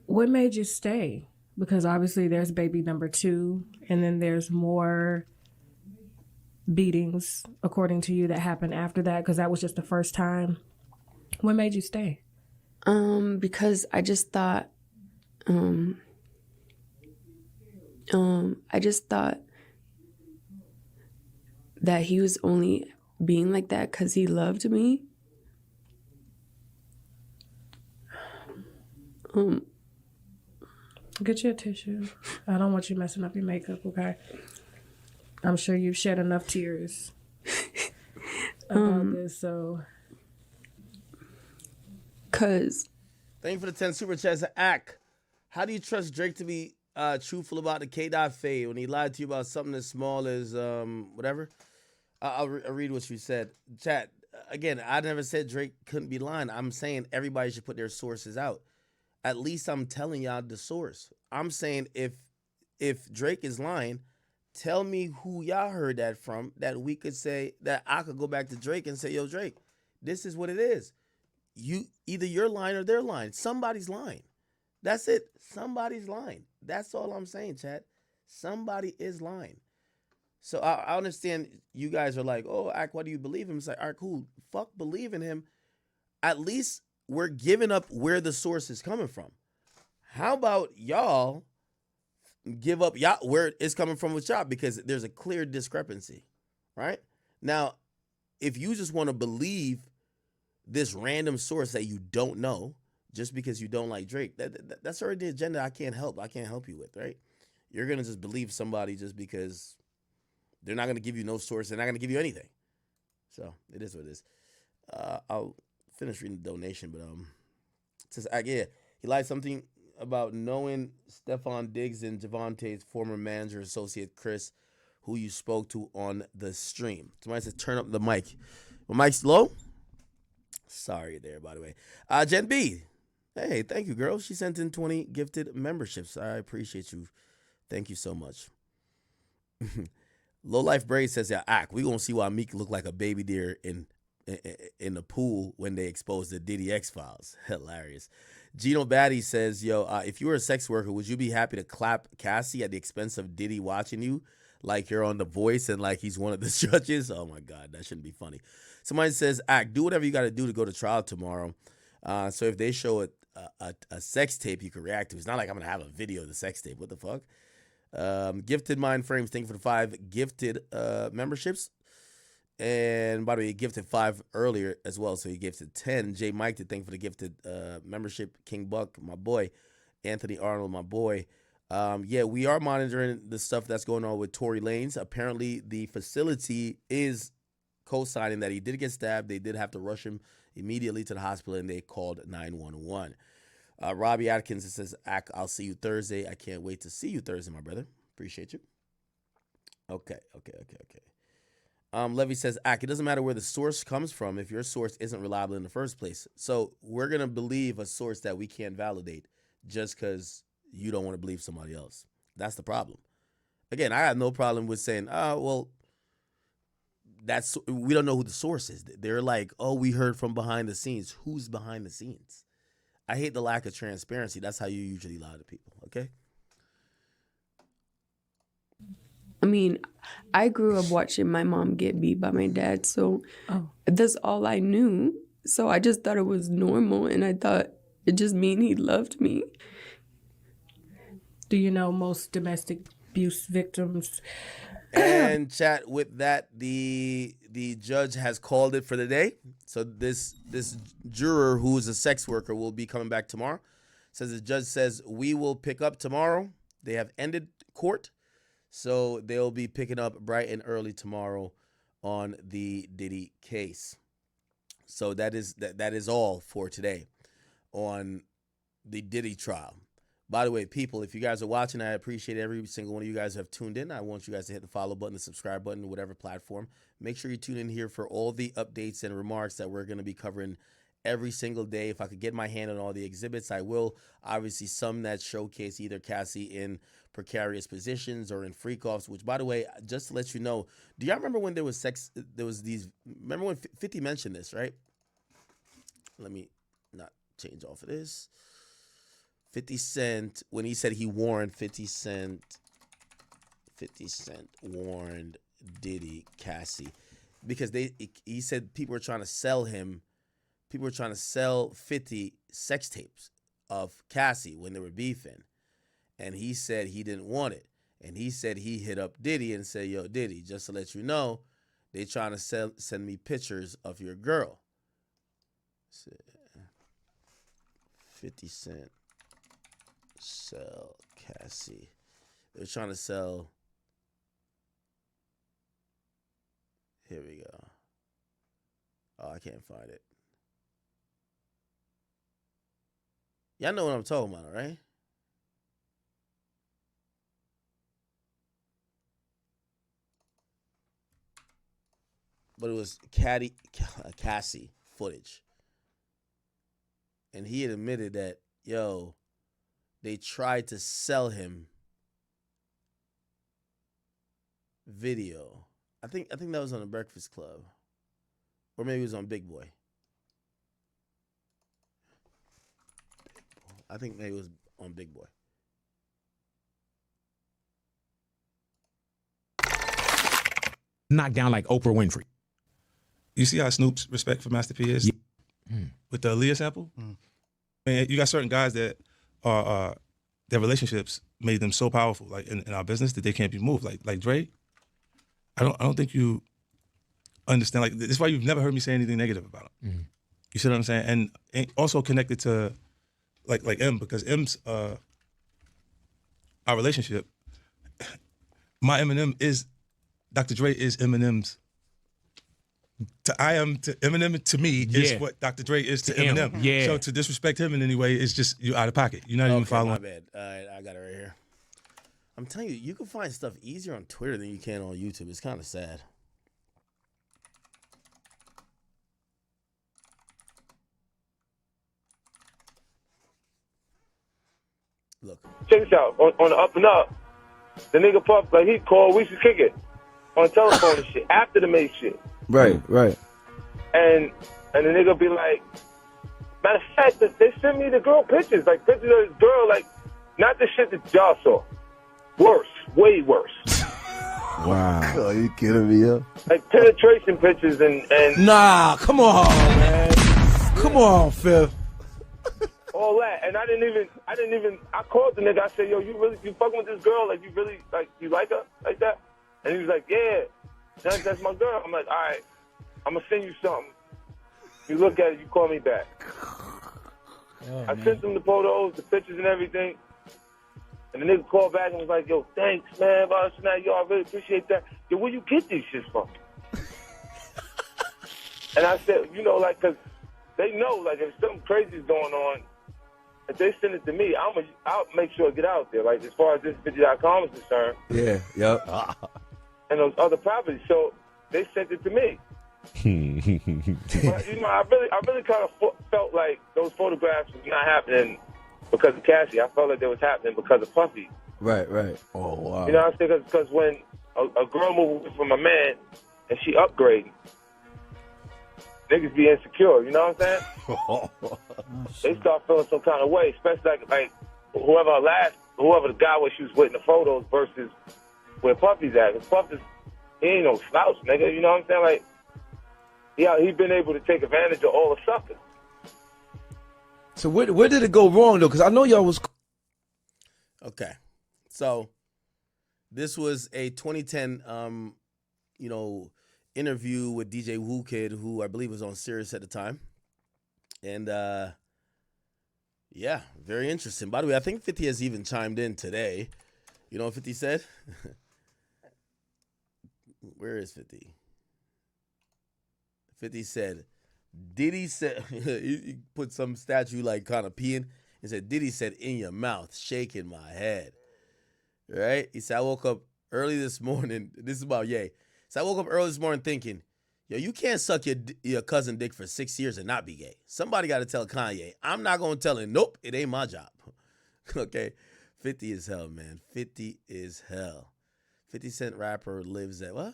S13: what made you stay? Because obviously there's baby number 2, and then there's more beatings, according to you, that happened after that, because that was just the first time. What made you stay?
S12: Because I just thought I just thought that he was only being like that because he loved me.
S13: Get you a tissue. I don't want you messing up your makeup, okay? I'm sure you've shed enough tears about this, so.
S12: Cause.
S2: Thank you for the 10 super chats. Ack, how do you trust Drake to be truthful about the K-Dot fade when he lied to you about something as small as whatever? I'll read what you said. Chat, again, I never said Drake couldn't be lying. I'm saying everybody should put their sources out. At least I'm telling y'all the source. I'm saying if Drake is lying, tell me who y'all heard that from, that we could say, that I could go back to Drake and say, yo, Drake, this is what it is. Either you're lying or they're lying. Somebody's lying. That's it. Somebody's lying. That's all I'm saying, chat. Somebody is lying. So I understand you guys are like, oh, Ak, why do you believe him? It's like, all right, cool. Fuck believe in him. At least we're giving up where the source is coming from. How about y'all give up where it's coming from with y'all? Because there's a clear discrepancy, right? Now, if you just want to believe this random source that you don't know just because you don't like Drake, that's already the agenda I can't help you with, right? You're going to just believe somebody just because they're not going to give you no source. They're not going to give you anything. So it is what it is. I'll finish reading the donation, but it says, yeah, he lied something about knowing Stephon Diggs and Javante's former manager, associate Chris, who you spoke to on the stream. Somebody says, turn up the mic. My mic's low? Sorry there, by the way. Jen B. Hey, thank you, girl. She sent in 20 gifted memberships. I appreciate you. Thank you so much. Low Life Braid says, yeah, Ak, we gonna see why Meek look like a baby deer in the pool when they expose the Diddy X-Files. Hilarious. Gino Batty says, yo, if you were a sex worker, would you be happy to clap Cassie at the expense of Diddy watching you like you're on The Voice and like he's one of the judges? Oh, my God, that shouldn't be funny. Somebody says, Ak, do whatever you got to do to go to trial tomorrow. So if they show a sex tape you can react to, it's not like I'm going to have a video of the sex tape. What the fuck? Gifted Mind Frames, thank you for the 5 gifted memberships. And by the way, he gifted 5 earlier as well, so he gifted 10. J Mike, thank you for the gifted membership. King Buck, my boy. Anthony Arnold, my boy. Yeah, we are monitoring the stuff that's going on with Tory Lanez. Apparently, the facility is co-signing that he did get stabbed. They did have to rush him immediately to the hospital, and they called 911. Robbie Atkins says, Ak, I'll see you Thursday. I can't wait to see you Thursday, my brother. Appreciate you. Okay. Levy says, Ak, it doesn't matter where the source comes from if your source isn't reliable in the first place. So we're going to believe a source that we can't validate just because you don't want to believe somebody else. That's the problem. Again, I have no problem with saying, we don't know who the source is. They're like, oh, we heard from behind the scenes. Who's behind the scenes? I hate the lack of transparency. That's how you usually lie to people, okay?
S12: I mean, I grew up watching my mom get beat by my dad, so that's all I knew. So I just thought it was normal, and I thought it just mean he loved me.
S13: Do you know most domestic abuse victims?
S2: And chat with that, the judge has called it for the day. So this juror who is a sex worker will be coming back tomorrow. Says the judge says we will pick up tomorrow. They have ended court. So they'll be picking up bright and early tomorrow on the Diddy case. So that is all for today on the Diddy trial. By the way, people, if you guys are watching, I appreciate every single one of you guys who have tuned in. I want you guys to hit the follow button, the subscribe button, whatever platform. Make sure you tune in here for all the updates and remarks that we're going to be covering every single day. If I could get my hand on all the exhibits, I will. Obviously, some that showcase either Cassie in precarious positions or in freakoffs, which, by the way, just to let you know, do y'all remember when remember when 50 mentioned this, right? Let me not change off of this. 50 Cent, when he said he warned 50 Cent warned Diddy, Cassie, because he said people were trying to sell 50 sex tapes of Cassie when they were beefing. And he said he didn't want it. And he said he hit up Diddy and said, yo, Diddy, just to let you know, they trying to send me pictures of your girl. 50 Cent sell Cassie. They're trying to sell. Here we go. Oh, I can't find it. Y'all know what I'm talking about, right? But it was Cassie footage. And he had admitted that, yo, they tried to sell him video. I think that was on the Breakfast Club. Or maybe it was on Big Boy. I think maybe it was on Big Boy.
S15: Knocked down like Oprah Winfrey.
S16: You see how Snoop's respect for Master P is?
S15: Yeah.
S16: With the Aaliyah sample? Man, you got certain guys that are their relationships made them so powerful, like in our business, that they can't be moved. Like Dre, I don't think you understand. Like, this is why you've never heard me say anything negative about him. You see what I'm saying? And also connected to like M, because M's our relationship. My Eminem is Dr. Dre is Eminem's. To Eminem to me is what Dr. Dre is to Eminem.
S15: Yeah.
S16: So to disrespect him in any way is just you out of pocket. You're not even following.
S2: My bad. All right, I got it right here. I'm telling you, you can find stuff easier on Twitter than you can on YouTube. It's kind of sad. Look.
S17: Check this out. On the up and up, the nigga Puff, like, he called, we should kick it on telephone and shit after the Mase shit.
S18: Right.
S17: And the nigga be like, matter of fact, they sent me the girl pictures, like pictures of this girl, like, not the shit that y'all saw. Worse, way worse.
S18: Wow. Oh, you kidding me, yo?
S17: Like penetration pictures and
S18: Nah, come on, man. Come on, Fifth.
S17: all that. And I called the nigga, I said, yo, you fucking with this girl, like, you really, like, you like her like that? And he was like, yeah, that's my girl. I'm like, all right, I'm going to send you something. You look at it, you call me back. I sent him the photos, the pictures and everything. And the nigga called back and was like, yo, thanks, man. Yo, I really appreciate that. Yo, where you get these shits from? And I said, you know, like, because they know, like, if something crazy is going on, if they send it to me, I'll make sure it get out there. Like, as far as this 50.com is concerned.
S18: Yeah, yep.
S17: And those other properties. So they sent it to me. But, you know, I really kind of felt like those photographs was not happening because of Cassie. I felt like they was happening because of Puffy.
S18: Right. Oh, wow.
S17: You know what I'm saying? Because when a girl moves away from a man and she upgrading, niggas be insecure. You know what I'm saying? They start feeling some kind of way, especially like whoever the guy was she was with in the photos versus where Puffy's at. Because Puffy's, he ain't no slouch, nigga. You know what I'm saying? Like, he been able to take advantage of all the suckers.
S18: So where did it go wrong, though? Because I know y'all was...
S2: Okay. So this was a 2010, interview with DJ Woo Kid, who I believe was on Sirius at the time. And, yeah, very interesting. By the way, I think 50 has even chimed in today. You know what 50 said? Where is 50? 50 said, Diddy said, he put some statue like kind of peeing, and said, Diddy said, in your mouth, shaking my head. Right? He said, I woke up early this morning. This is about Ye. So I woke up early this morning thinking, yo, you can't suck your cousin dick for 6 years and not be gay. Somebody got to tell Kanye. I'm not going to tell him, nope, it ain't my job. Okay? 50 is hell, man. 50 is hell. 50 Cent rapper lives at, what?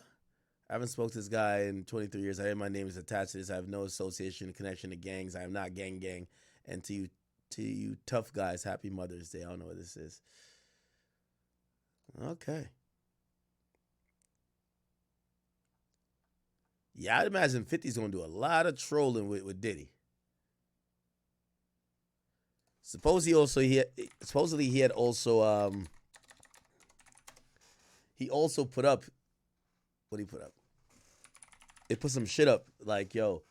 S2: I haven't spoke to this guy in 23 years. I hear my name is attached to this. I have no association, connection to gangs. I am not gang. And to you tough guys, happy Mother's Day. I don't know what this is. Okay. Yeah, I'd imagine 50's going to do a lot of trolling with Diddy. Supposedly he had also he also put up, what he put up? He put some shit up like, yo,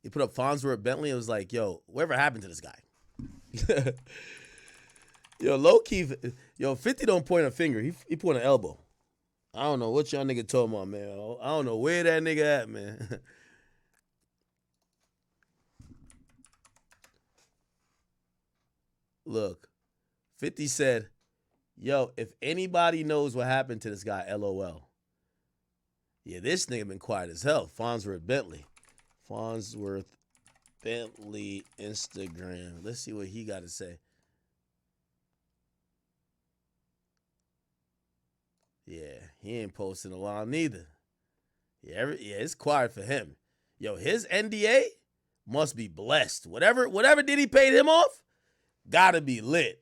S2: he put up Fonzworth Bentley. It was like, yo, whatever happened to this guy? Yo, low key, yo, 50 don't point a finger. He point an elbow. I don't know what y'all nigga talking about, man. I don't know where that nigga at, man. Look, 50 said, yo, if anybody knows what happened to this guy, LOL. Yeah, this nigga been quiet as hell. Fonzworth Bentley. Fonzworth Bentley Instagram. Let's see what he got to say. Yeah, he ain't posting a while neither. Yeah, it's quiet for him. Yo, his NDA must be blessed. Whatever Diddy paid him off, gotta be lit.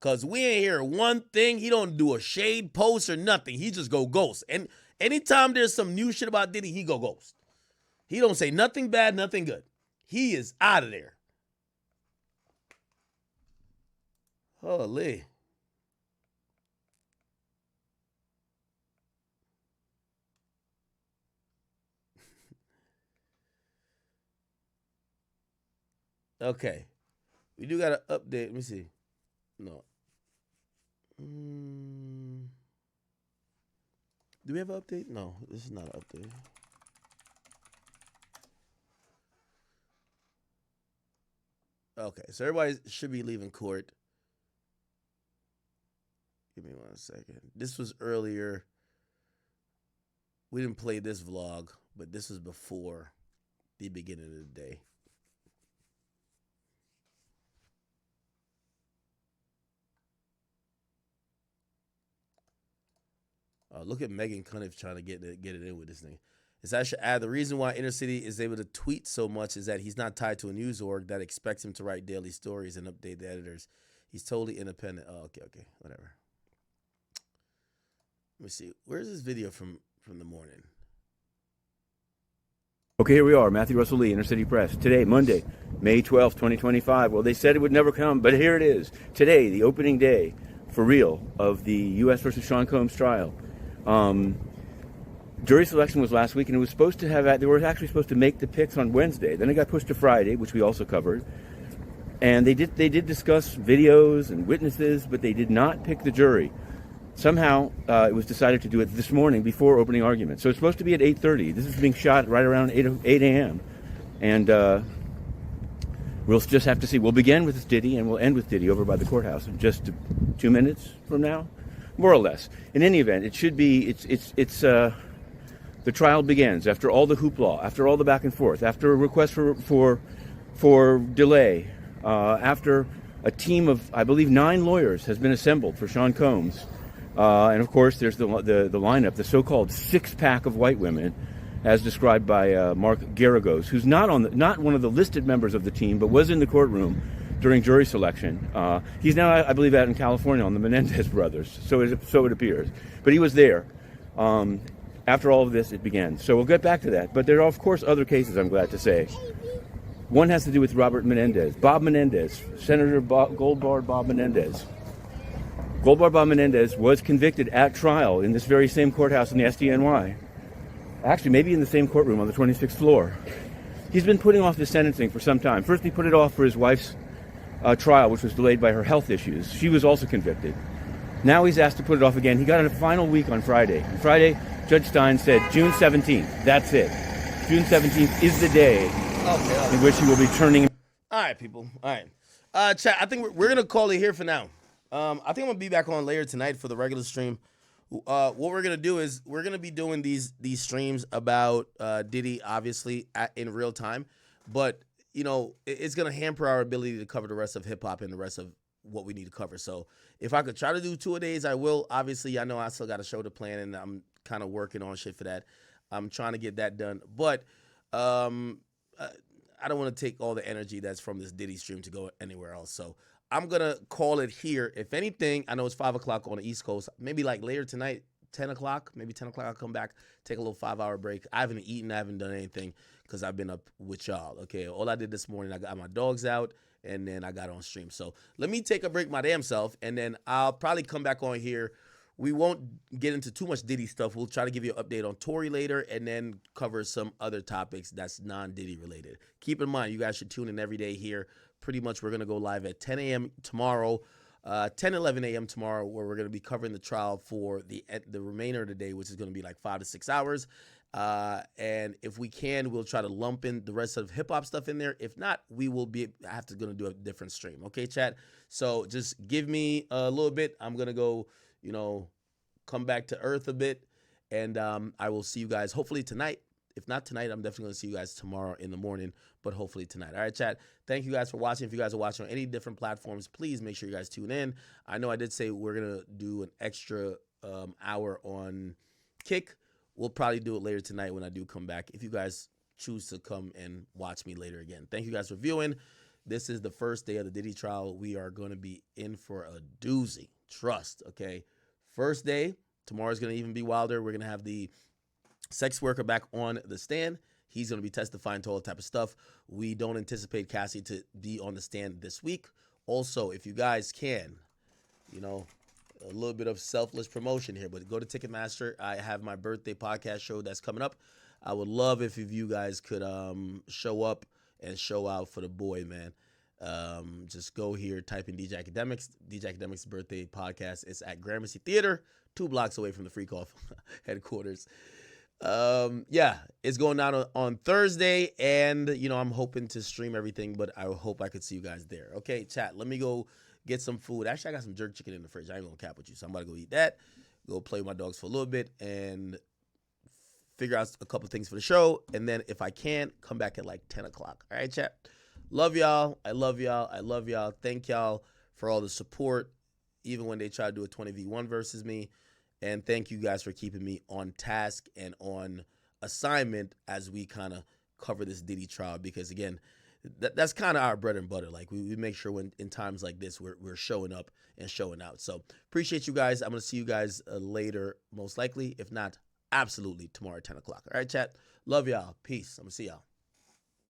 S2: Cause we ain't hear one thing. He don't do a shade post or nothing. He just go ghost. And anytime there's some new shit about Diddy, he go ghost. He don't say nothing bad, nothing good. He is out of there. Holy. Okay. We do got an update. Let me see. No. Do we have an update? No, this is not an update. Okay, so everybody should be leaving court. Give me 1 second. This was earlier. We didn't play this vlog, but this was before the beginning of the day. Look at Megan Cunniff trying to get it in with this thing. It's I should add, the reason why Inner City is able to tweet so much is that he's not tied to a news org that expects him to write daily stories and update the editors. He's totally independent. Oh, okay, whatever. Let me see. Where's this video from the morning?
S19: Okay, here we are, Matthew Russell Lee, Inner City Press. Today, Monday, May 12th, 2025. Well, they said it would never come, but here it is. Today, the opening day, for real, of the U.S. versus Sean Combs trial. Jury selection was last week, and it was supposed to have, they were actually supposed to make the picks on Wednesday. Then it got pushed to Friday, which we also covered. And they did discuss videos and witnesses, but they did not pick the jury. Somehow, it was decided to do it this morning before opening argument. So it's supposed to be at 8:30. This is being shot right around 8 a.m. And we'll just have to see. We'll begin with Diddy, and we'll end with Diddy over by the courthouse in just 2 minutes from now, more or less. In any event, it should be, the trial begins after all the hoopla, after all the back and forth, after a request for delay, after a team of, I believe, 9 lawyers has been assembled for Sean Combs. And of course, there's the lineup, the so-called six-pack of white women, as described by Mark Garagos, who's not one of the listed members of the team, but was in the courtroom during jury selection. He's now, I believe, out in California on the Menendez brothers, so it appears. But he was there. After all of this, it began. So we'll get back to that. But there are, of course, other cases, I'm glad to say. One has to do with Robert Menendez, Bob Menendez, Senator Goldbar Bob Menendez. Goldbar Bob Menendez was convicted at trial in this very same courthouse in the SDNY. Actually, maybe in the same courtroom on the 26th floor. He's been putting off his sentencing for some time. First, he put it off for his wife's trial, which was delayed by her health issues. She was also convicted. Now he's asked to put it off again. He got a final week on Friday. On Friday, Judge Stein said June 17th. That's it. June 17th is the day in which he will be turning.
S2: All right, people. All right. Chat, I think we're going to call it here for now. I think I'm going to be back on later tonight for the regular stream. What we're going to do is we're going to be doing these streams about Diddy, obviously, in real time. But, you know, it's going to hamper our ability to cover the rest of hip-hop and the rest of what we need to cover. So if I could try to do 2 a days, I will. Obviously, I know I still got a show to plan, and I'm kind of working on shit for that. I'm trying to get that done. But I don't want to take all the energy that's from this Diddy stream to go anywhere else. So I'm going to call it here. If anything, I know it's 5 o'clock on the East Coast. Maybe like later tonight, 10 o'clock, maybe 10 o'clock, I'll come back, take a little 5-hour break. I haven't eaten, I haven't done anything because I've been up with y'all. Okay, all I did this morning, I got my dogs out, and then I got on stream. So let me take a break my damn self, and then I'll probably come back on here we won't get into too much Diddy stuff. We'll try to give you an update on Tory later and then cover some other topics that's non-Diddy related. Keep in mind, you guys should tune in every day here. Pretty much we're going to go live at 10 a.m. tomorrow, 10, 11 a.m. tomorrow, where we're going to be covering the trial for the remainder of the day, which is going to be like 5 to 6 hours. And if we can, we'll try to lump in the rest of hip-hop stuff in there. If not, we will have to do a different stream. Okay, chat? So just give me a little bit. I'm going to go, come back to earth a bit, and I will see you guys hopefully tonight. If not tonight, I'm definitely going to see you guys tomorrow in the morning, but hopefully tonight. All right, chat. Thank you guys for watching. If you guys are watching on any different platforms, please make sure you guys tune in. I know I did say we're going to do an extra hour on Kick. We'll probably do it later tonight when I do come back, if you guys choose to come and watch me later again. Thank you guys for viewing. This is the first day of the Diddy trial. We are going to be in for a doozy. Trust, okay? First day. Tomorrow's going to even be wilder. We're going to have the sex worker back on the stand. He's going to be testifying to all type of stuff. We don't anticipate Cassie to be on the stand this week. Also, if you guys can, a little bit of selfless promotion here, but go to Ticketmaster. I have my birthday podcast show that's coming up. I would love if you guys could show up and show out for the boy, man. Just go here, type in DJ Akademiks birthday podcast. It's at Gramercy Theater, 2 blocks away from the freakoff headquarters. It's going down on Thursday, and I'm hoping to stream everything, but I hope I could see you guys there. Okay, chat, let me go get some food. Actually, I got some jerk chicken in the fridge. I ain't gonna cap with you, so I'm about to go eat that, go play with my dogs for a little bit, and figure out a couple things for the show, and then if I can, come back at like 10 o'clock. All right, chat? Love y'all. I love y'all. I love y'all. Thank y'all for all the support, even when they try to do a 20v1 versus me. And thank you guys for keeping me on task and on assignment as we kind of cover this Diddy trial, because, again, that's kind of our bread and butter. Like, we make sure when in times like this, we're showing up and showing out. So appreciate you guys. I'm going to see you guys later, most likely. If not, absolutely tomorrow at 10 o'clock. All right, chat? Love y'all. Peace. I'm going to see y'all.